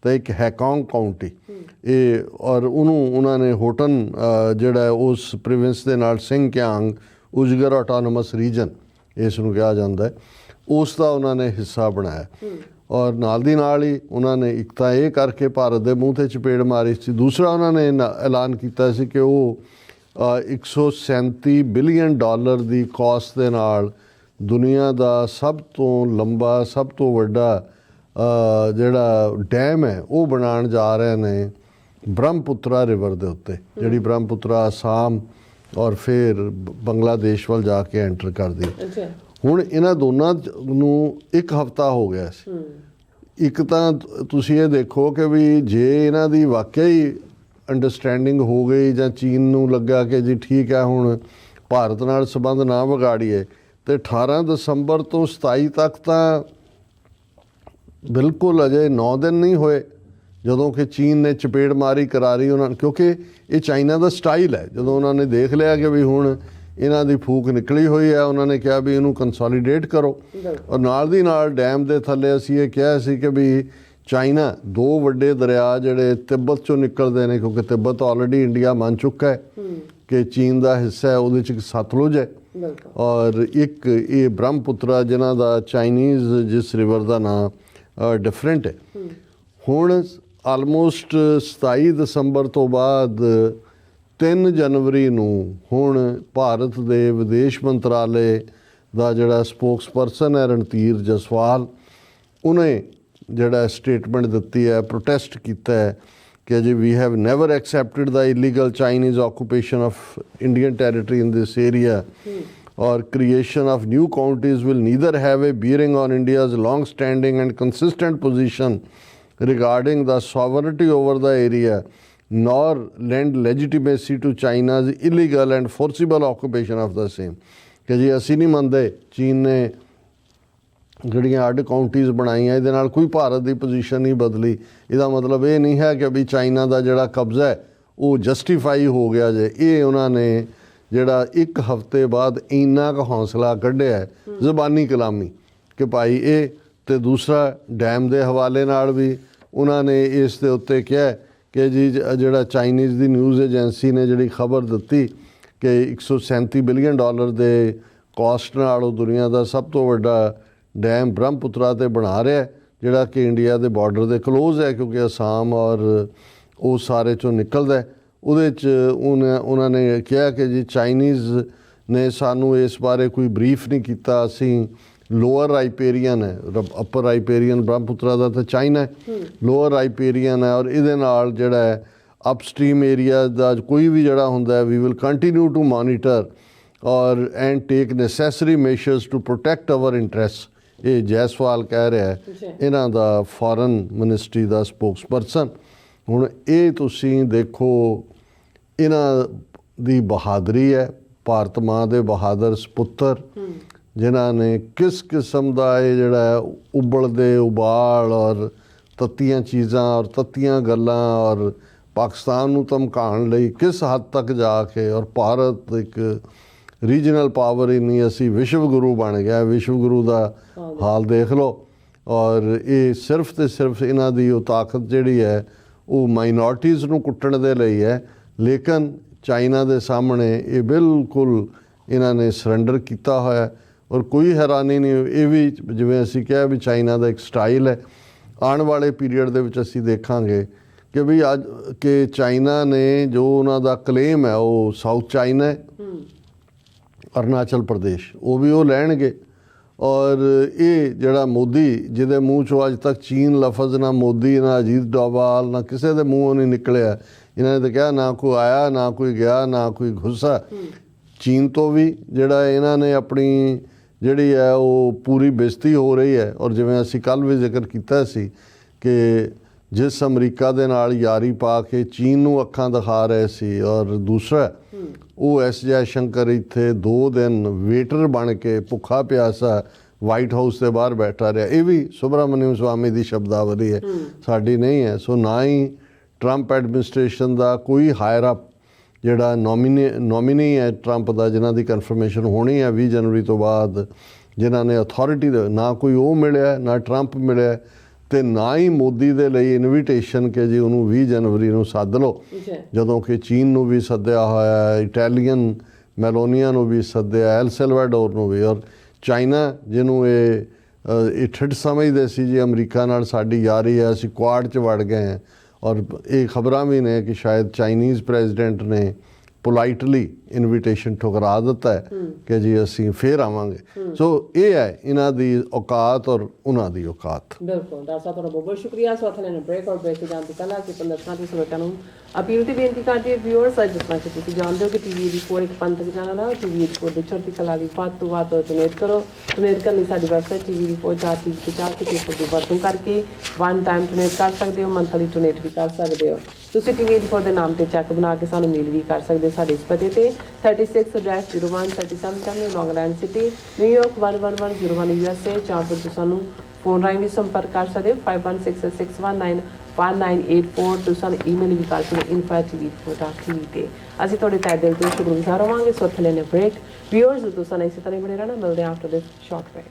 ਤੇ ਇੱਕ ਹੈਕੋਂਗ ਕਾਉਂਟੀ। ਇਹ ਔਰ ਉਹਨਾਂ ਨੇ ਹੋਟਨ ਜਿਹੜਾ ਉਸ ਪ੍ਰੋਵਿੰਸ ਦੇ ਨਾਲ ਸਿੰਗਕਿਆਂਗ ਉਜਗਰ ਆਟੋਨੋਮਸ ਰੀਜਨ ਇਸ ਨੂੰ ਕਿਹਾ ਜਾਂਦਾ ਹੈ, ਉਸ ਦਾ ਉਹਨਾਂ ਨੇ ਹਿੱਸਾ ਬਣਾਇਆ। ਔਰ ਨਾਲ ਦੀ ਨਾਲ ਹੀ ਉਹਨਾਂ ਨੇ ਇੱਕ ਤਾਂ ਇਹ ਕਰਕੇ ਭਾਰਤ ਦੇ ਮੂੰਹ 'ਤੇ ਚਪੇੜ ਮਾਰੀ ਸੀ, ਦੂਸਰਾ ਉਹਨਾਂ ਨੇ ਐਲਾਨ ਕੀਤਾ ਸੀ ਕਿ ਉਹ $137 ਬਿਲੀਅਨ ਦੀ ਕਾਸਟ ਦੇ ਨਾਲ ਦੁਨੀਆ ਦਾ ਸਭ ਤੋਂ ਲੰਬਾ, ਸਭ ਤੋਂ ਵੱਡਾ ਜਿਹੜਾ ਡੈਮ ਹੈ ਉਹ ਬਣਾਉਣ ਜਾ ਰਹੇ ਨੇ ਬ੍ਰਹਮਪੁੱਤਰਾ ਰਿਵਰ ਦੇ ਉੱਤੇ, ਜਿਹੜੀ ਬ੍ਰਹਮਪੁੱਤਰਾ ਅਸਾਮ ਔਰ ਫਿਰ ਬੰਗਲਾਦੇਸ਼ ਵੱਲ ਜਾ ਕੇ ਐਂਟਰ ਕਰਦੀ। ਹੁਣ ਇਹਨਾਂ ਦੋਨਾਂ ਨੂੰ 1 ਹਫ਼ਤਾ ਹੋ ਗਿਆ ਸੀ। ਇੱਕ ਤਾਂ ਤੁਸੀਂ ਇਹ ਦੇਖੋ ਕਿ ਵੀ ਜੇ ਇਹਨਾਂ ਦੀ ਵਾਕਿਆ ਹੀ ਅੰਡਰਸਟੈਂਡਿੰਗ ਹੋ ਗਈ ਜਾਂ ਚੀਨ ਨੂੰ ਲੱਗਾ ਕਿ ਜੀ ਠੀਕ ਹੈ ਹੁਣ ਭਾਰਤ ਨਾਲ ਸੰਬੰਧ ਨਾ ਵਿਗਾੜੀਏ, ਤੇ 18 ਦਸੰਬਰ ਤੋਂ 27 ਤੱਕ ਤਾਂ ਬਿਲਕੁਲ ਅਜੇ 9 ਦਿਨ ਨਹੀਂ ਹੋਏ ਜਦੋਂ ਕਿ ਚੀਨ ਨੇ ਚਪੇੜ ਮਾਰੀ ਕਰਾਰੀ ਉਹਨਾਂ, ਕਿਉਂਕਿ ਇਹ ਚਾਈਨਾ ਦਾ ਸਟਾਈਲ ਹੈ। ਜਦੋਂ ਉਹਨਾਂ ਨੇ ਦੇਖ ਲਿਆ ਕਿ ਵੀ ਹੁਣ ਇਹਨਾਂ ਦੀ ਫੂਕ ਨਿਕਲੀ ਹੋਈ ਹੈ, ਉਹਨਾਂ ਨੇ ਕਿਹਾ ਵੀ ਇਹਨੂੰ ਕੰਸੋਲੀਡੇਟ ਕਰੋ। ਔਰ ਨਾਲ ਦੀ ਨਾਲ ਡੈਮ ਦੇ ਥੱਲੇ ਅਸੀਂ ਇਹ ਕਿਹਾ ਸੀ ਕਿ ਵੀ ਚਾਈਨਾ 2 ਵੱਡੇ ਦਰਿਆ ਜਿਹੜੇ ਤਿੱਬਤ 'ਚੋਂ ਨਿਕਲਦੇ ਨੇ, ਕਿਉਂਕਿ ਤਿੱਬਤ ਆਲਰੇਡੀ ਇੰਡੀਆ ਮੰਨ ਚੁੱਕਾ ਹੈ ਕਿ ਚੀਨ ਦਾ ਹਿੱਸਾ ਹੈ, ਉਹਦੇ 'ਚ ਇੱਕ ਸਤਲੁਜ ਹੈ ਔਰ ਇੱਕ ਇਹ ਬ੍ਰਹਮਪੁੱਤਰਾ ਜਿਨ੍ਹਾਂ ਦਾ ਚਾਈਨੀਜ਼ ਜਿਸ ਰਿਵਰ ਦਾ ਨਾਂ ਡਿਫਰੈਂਟ ਹੈ। ਹੁਣ ਆਲਮੋਸਟ 27 ਦਸੰਬਰ ਤੋਂ ਬਾਅਦ 3 ਜਨਵਰੀ ਨੂੰ ਹੁਣ ਭਾਰਤ ਦੇ ਵਿਦੇਸ਼ ਮੰਤਰਾਲੇ ਦਾ ਜਿਹੜਾ ਸਪੋਕਸਪਰਸਨ ਹੈ ਰਣਧੀਰ ਜਸਵਾਲ, ਉਹਨੇ ਜਿਹੜਾ ਸਟੇਟਮੈਂਟ ਦਿੱਤੀ ਹੈ, ਪ੍ਰੋਟੈਸਟ ਕੀਤਾ ਹੈ ਕਿ ਜੀ we have never accepted the illegal Chinese occupation of Indian territory in this area or creation of new counties will neither have a bearing on India's long-standing and consistent position regarding the sovereignty over the area, nor lend legitimacy to China's illegal and forcible occupation of the same. ਕਿ ਜੀ ਅਸੀਂ ਨਹੀਂ ਮੰਨਦੇ ਚੀਨ ਨੇ ਜਿਹੜੀਆਂ ਅੱਡ counties ਬਣਾਈਆਂ ਇਹਦੇ ਨਾਲ ਕੋਈ ਭਾਰਤ ਦੀ ਪੋਜੀਸ਼ਨ ਨਹੀਂ ਬਦਲੀ। ਇਹਦਾ ਮਤਲਬ ਇਹ ਨਹੀਂ ਹੈ ਕਿ ਵੀ ਚਾਈਨਾ ਦਾ ਜਿਹੜਾ ਕਬਜ਼ਾ ਹੈ ਉਹ ਜਸਟੀਫਾਈ ਹੋ ਗਿਆ ਜੇ। ਇਹ ਉਹਨਾਂ ਨੇ ਜਿਹੜਾ ਇੱਕ ਹਫ਼ਤੇ ਬਾਅਦ ਇੰਨਾ ਕੁ ਹੌਸਲਾ ਕੱਢਿਆ ਜ਼ਬਾਨੀ ਕਲਾਮੀ ਕਿ ਭਾਈ ਇਹ, ਤੇ ਦੂਸਰਾ ਡੈਮ ਦੇ ਹਵਾਲੇ ਨਾਲ ਵੀ ਉਹਨਾਂ ਨੇ ਇਸ ਦੇ ਉੱਤੇ ਕਿਹਾ ਕਿ ਜੀ ਜਿਹੜਾ ਚਾਈਨੀਜ਼ ਦੀ ਨਿਊਜ਼ ਏਜੰਸੀ ਨੇ ਜਿਹੜੀ ਖਬਰ ਦਿੱਤੀ ਕਿ 137 ਬਿਲੀਅਨ ਡਾਲਰ ਦੇ ਕਾਸਟ ਨਾਲ ਉਹ ਦੁਨੀਆ ਦਾ ਸਭ ਤੋਂ ਵੱਡਾ ਡੈਮ ਬ੍ਰਹਮਪੁੱਤਰਾ 'ਤੇ ਬਣਾ ਰਿਹਾ, ਜਿਹੜਾ ਕਿ ਇੰਡੀਆ ਦੇ ਬਾਰਡਰ ਦੇ ਕਲੋਜ਼ ਹੈ ਕਿਉਂਕਿ ਅਸਾਮ ਔਰ ਉਹ ਸਾਰੇ 'ਚੋਂ ਨਿਕਲਦਾ। ਉਹਦੇ 'ਚ ਉਹਨਾਂ ਨੇ ਕਿਹਾ ਕਿ ਜੀ ਚਾਈਨੀਜ਼ ਨੇ ਸਾਨੂੰ ਇਸ ਬਾਰੇ ਕੋਈ ਬਰੀਫ ਨਹੀਂ ਕੀਤਾ। ਅਸੀਂ ਲੋਅਰ ਰਾਈਪੇਰੀਅਨ ਹੈ, ਅਪਰ ਰਾਈਪੇਰੀਅਨ ਬ੍ਰਹਮਪੁੱਤਰਾ ਦਾ ਤਾਂ ਚਾਈਨਾ ਹੈ, ਲੋਅਰ ਰਾਈਪੇਰੀਅਨ ਹੈ, ਔਰ ਇਹਦੇ ਨਾਲ ਜਿਹੜਾ ਹੈ ਅਪਸਟ੍ਰੀਮ ਏਰੀਆ ਦਾ ਕੋਈ ਵੀ ਜਿਹੜਾ ਹੁੰਦਾ we will continue to monitor ਔਰ and take necessary measures to protect our interest. ਇਹ ਜੈਸਵਾਲ ਕਹਿ ਰਿਹਾ ਇਹਨਾਂ ਦਾ ਫੋਰਨ ਮਿਨਿਸਟਰੀ ਦਾ ਸਪੋਕਸਪਰਸਨ। ਹੁਣ ਇਹ ਤੁਸੀਂ ਦੇਖੋ ਇਹਨਾਂ ਦੀ ਬਹਾਦਰੀ ਹੈ, ਭਾਰਤ ਮਾਂ ਦੇ ਬਹਾਦਰ ਸਪੁੱਤਰ ਜਿਨ੍ਹਾਂ ਨੇ ਕਿਸ ਕਿਸਮ ਦਾ ਇਹ ਜਿਹੜਾ ਹੈ ਉਬਲਦੇ ਉਬਾਲ ਔਰ ਤੱਤੀਆਂ ਚੀਜ਼ਾਂ ਔਰ ਤੱਤੀਆਂ ਗੱਲਾਂ ਔਰ ਪਾਕਿਸਤਾਨ ਨੂੰ ਧਮਕਾਉਣ ਲਈ ਕਿਸ ਹੱਦ ਤੱਕ ਜਾ ਕੇ, ਔਰ ਭਾਰਤ ਇੱਕ ਰੀਜਨਲ ਪਾਵਰ ਹੀ ਨਹੀਂ, ਅਸੀਂ ਵਿਸ਼ਵ ਗੁਰੂ ਬਣ ਗਿਆ। ਵਿਸ਼ਵ ਗੁਰੂ ਦਾ ਹਾਲ ਦੇਖ ਲਓ। ਔਰ ਇਹ ਸਿਰਫ ਤੇ ਸਿਰਫ ਇਹਨਾਂ ਦੀ ਉਹ ਤਾਕਤ ਜਿਹੜੀ ਹੈ ਉਹ ਮਾਈਨੋਰਟੀਜ਼ ਨੂੰ ਕੁੱਟਣ ਦੇ ਲਈ ਹੈ, ਲੇਕਿਨ ਚਾਈਨਾ ਦੇ ਸਾਹਮਣੇ ਇਹ ਬਿਲਕੁਲ ਇਹਨਾਂ ਨੇ ਸਰੈਂਡਰ ਕੀਤਾ ਹੋਇਆ। ਔਰ ਕੋਈ ਹੈਰਾਨੀ ਨਹੀਂ, ਇਹ ਵੀ ਜਿਵੇਂ ਅਸੀਂ ਕਿਹਾ ਵੀ ਚਾਈਨਾ ਦਾ ਇੱਕ ਸਟਾਈਲ ਹੈ। ਆਉਣ ਵਾਲੇ ਪੀਰੀਅਡ ਦੇ ਵਿੱਚ ਅਸੀਂ ਦੇਖਾਂਗੇ ਕਿ ਵੀ ਅੱਜ ਕਿ ਚਾਈਨਾ ਨੇ ਜੋ ਉਹਨਾਂ ਦਾ ਕਲੇਮ ਹੈ ਉਹ ਸਾਊਥ ਚਾਈਨਾ ਹੈ, ਅਰੁਣਾਚਲ ਪ੍ਰਦੇਸ਼ ਉਹ ਵੀ ਉਹ ਲੈਣਗੇ। ਔਰ ਇਹ ਜਿਹੜਾ ਮੋਦੀ ਜਿਹਦੇ ਮੂੰਹ 'ਚੋਂ ਅੱਜ ਤੱਕ ਚੀਨ ਲਫ਼ਜ਼ ਨਾ ਮੋਦੀ ਨਾ ਅਜੀਤ ਡੋਵਾਲ ਨਾ ਕਿਸੇ ਦੇ ਮੂੰਹੋਂ ਨਹੀਂ ਨਿਕਲਿਆ। ਇਹਨਾਂ ਨੇ ਤਾਂ ਕਿਹਾ ਨਾ ਕੋਈ ਆਇਆ ਨਾ ਕੋਈ ਗਿਆ ਨਾ ਕੋਈ ਗੁੱਸਾ। ਚੀਨ ਤੋਂ ਵੀ ਜਿਹੜਾ ਇਹਨਾਂ ਨੇ ਆਪਣੀ ਜਿਹੜੀ ਹੈ ਉਹ ਪੂਰੀ ਬੇਇੱਜ਼ਤੀ ਹੋ ਰਹੀ ਹੈ। ਔਰ ਜਿਵੇਂ ਅਸੀਂ ਕੱਲ੍ਹ ਵੀ ਜ਼ਿਕਰ ਕੀਤਾ ਸੀ ਕਿ ਜਿਸ ਅਮਰੀਕਾ ਦੇ ਨਾਲ ਯਾਰੀ ਪਾ ਕੇ ਚੀਨ ਨੂੰ ਅੱਖਾਂ ਦਿਖਾ ਰਹੇ ਸੀ, ਔਰ ਦੂਸਰਾ ਉਹ ਐਸ ਜੈ ਸ਼ੰਕਰ ਇੱਥੇ 2 ਦਿਨ ਵੇਟਰ ਬਣ ਕੇ ਭੁੱਖਾ ਪਿਆਸਾ ਵਾਈਟ ਹਾਊਸ ਦੇ ਬਾਹਰ ਬੈਠਾ ਰਿਹਾ। ਇਹ ਵੀ ਸੁਬਰਾਮਨਿਅਮ ਸਵਾਮੀ ਦੀ ਸ਼ਬਦਾਵਲੀ ਹੈ, ਸਾਡੀ ਨਹੀਂ ਹੈ। ਸੋ ਨਾ ਹੀ ਟਰੰਪ ਐਡਮਿਨਿਸਟ੍ਰੇਸ਼ਨ ਦਾ ਕੋਈ ਹਾਇਰ ਅਪ ਜਿਹੜਾ ਨੋਮੀਨੀ ਹੈ ਟਰੰਪ ਦਾ, ਜਿਨ੍ਹਾਂ ਦੀ ਕਨਫਰਮੇਸ਼ਨ ਹੋਣੀ ਹੈ 20 ਜਨਵਰੀ ਤੋਂ ਬਾਅਦ, ਜਿਨ੍ਹਾਂ ਨੇ ਅਥਾਰਟੀ ਨਾ ਕੋਈ ਉਹ ਮਿਲਿਆ ਨਾ ਟਰੰਪ ਮਿਲਿਆ, ਅਤੇ ਨਾ ਹੀ ਮੋਦੀ ਦੇ ਲਈ ਇਨਵੀਟੇਸ਼ਨ ਕਿ ਜੀ ਉਹਨੂੰ 20 ਜਨਵਰੀ ਨੂੰ ਸੱਦ ਲਓ, ਜਦੋਂ ਕਿ ਚੀਨ ਨੂੰ ਵੀ ਸੱਦਿਆ ਹੋਇਆ, ਇਟਾਲੀਅਨ ਮੈਲੋਨੀਆ ਨੂੰ ਵੀ ਸੱਦਿਆ, ਐਲ ਸੈਲਵਾਡੋਰ ਨੂੰ ਵੀ। ਔਰ ਚਾਈਨਾ ਜਿਹਨੂੰ ਇਹ ਠਿੱਠ ਸਮਝਦੇ ਸੀ ਜੀ ਅਮਰੀਕਾ ਨਾਲ ਸਾਡੀ ਯਾਰੀ ਹੈ, ਅਸੀਂ ਕੁਆਡ 'ਚ ਵੜ ਗਏ ਹਾਂ। ਔਰ ਇਹ ਖਬਰਾਂ ਵੀ ਨੇ ਕਿ ਸ਼ਾਇਦ ਚਾਈਨੀਜ਼ ਪ੍ਰੈਜ਼ੀਡੈਂਟ ਨੇ ਪੋਲਾਈਟਲੀ ਇਨਵੀਟੇਸ਼ਨ ਠੁਕਰਾ ਦਿੱਤਾ ਹੈ ਕਿ ਜੀ ਅਸੀਂ ਫੇਰ ਆਵਾਂਗੇ। ਸੋ ਇਹ ਹੈ ਇਹਨਾਂ ਦੀ ਔਕਾਤ ਔਰ ਉਹਨਾਂ ਦੀ ਔਕਾਤ। ਬਿਲਕੁਲ ਡਾਕਟਰ ਸਾਹਿਬ ਤੁਹਾਡਾ ਬਹੁਤ ਬਹੁਤ ਸ਼ੁਕਰੀਆ। ਸੋ ਅਥਲੇ ਨੇ ਬ੍ਰੇਕ ਔਰ ਬ੍ਰੇਕ ਜਾਣ ਤੋਂ ਪਹਿਲਾਂ ਅਸੀਂ ਪੰਦਰਸਾਂ ਦੀ ਸਰੋਤਿਆਂ ਨੂੰ ਅਪੀਲ ਤੇ ਬੇਨਤੀ ਕਰਦੇ ਹਾਂ ਵਿਊਅਰਸ, ਜਿਸ ਤਰ੍ਹਾਂ ਕਿ ਤੁਸੀਂ ਜਾਣਦੇ ਹੋ ਕਿ ਟੀਵੀ ਦੀ ਇੱਕ ਪੰਥਕ ਚੈਨਲ ਹੈ, ਟੀਵੀ ਦੀ ਚੜ੍ਹਦੀ ਕਲਾ ਦੀ ਵੱਧ ਤੋਂ ਵੱਧ ਡੋਨੇਟ ਕਰੋ। ਡੋਨੇਟ ਕਰਨ ਲਈ ਸਾਡੀ ਵੈਬਸਾਈਟ TV ਦੀ ਵਰਤੋਂ ਕਰਕੇ 1 ਟਾਈਮ ਡੋਨੇਟ ਕਰ ਸਕਦੇ ਹੋ, ਮੰਥਲੀ ਡੋਨੇਟ ਵੀ ਕਰ ਸਕਦੇ ਹੋ। ਤੁਸੀਂ TV ਦੇ ਨਾਮ ਤੇ ਚੈੱਕ ਬਣਾ ਕੇ ਸਾਨੂੰ ਮੇਲ ਵੀ ਕਰ ਸਕਦੇ ਹੋ ਸਾਡੇ ਇਸ ਪਤੇ ਤੇ 36-01 37 ਲੌਂਗ ਆਈਲੈਂਡ ਸਿਟੀ, ਨਿਊਯਾਰਕ 11101 USA। ਜਾਂ ਫਿਰ ਤੁਸੀਂ ਸਾਨੂੰ ਫੋਨ ਰਾਹੀਂ ਵੀ ਸੰਪਰਕ ਕਰ ਸਕਦੇ ਹੋ 5166191984। ਤੁਸੀਂ ਸਾਨੂੰ ਈਮੇਲ ਵੀ ਕਰ ਸਕਦੇ info@tv ਤੇ। ਅਸੀਂ ਤੁਹਾਡੇ ਤਹਿ ਦਿਲ ਤੋਂ ਸ਼ੁਕਰਗੁਜ਼ਾਰ ਹੋਵਾਂਗੇ। ਸੋ ਇੱਥੇ ਲੈਣੇ ਬ੍ਰੇਕ। ਵਿਊਅਰਸ ਤੁਸੀਂ ਇਸੇ ਤਰ੍ਹਾਂ ਬਣੇ ਰਹਿਣਾ, ਮਿਲਦੇ ਹਾਂ ਆਫਟਰ ਦਿਸ ਸ਼ਾਰਟ ਬ੍ਰੇਕ।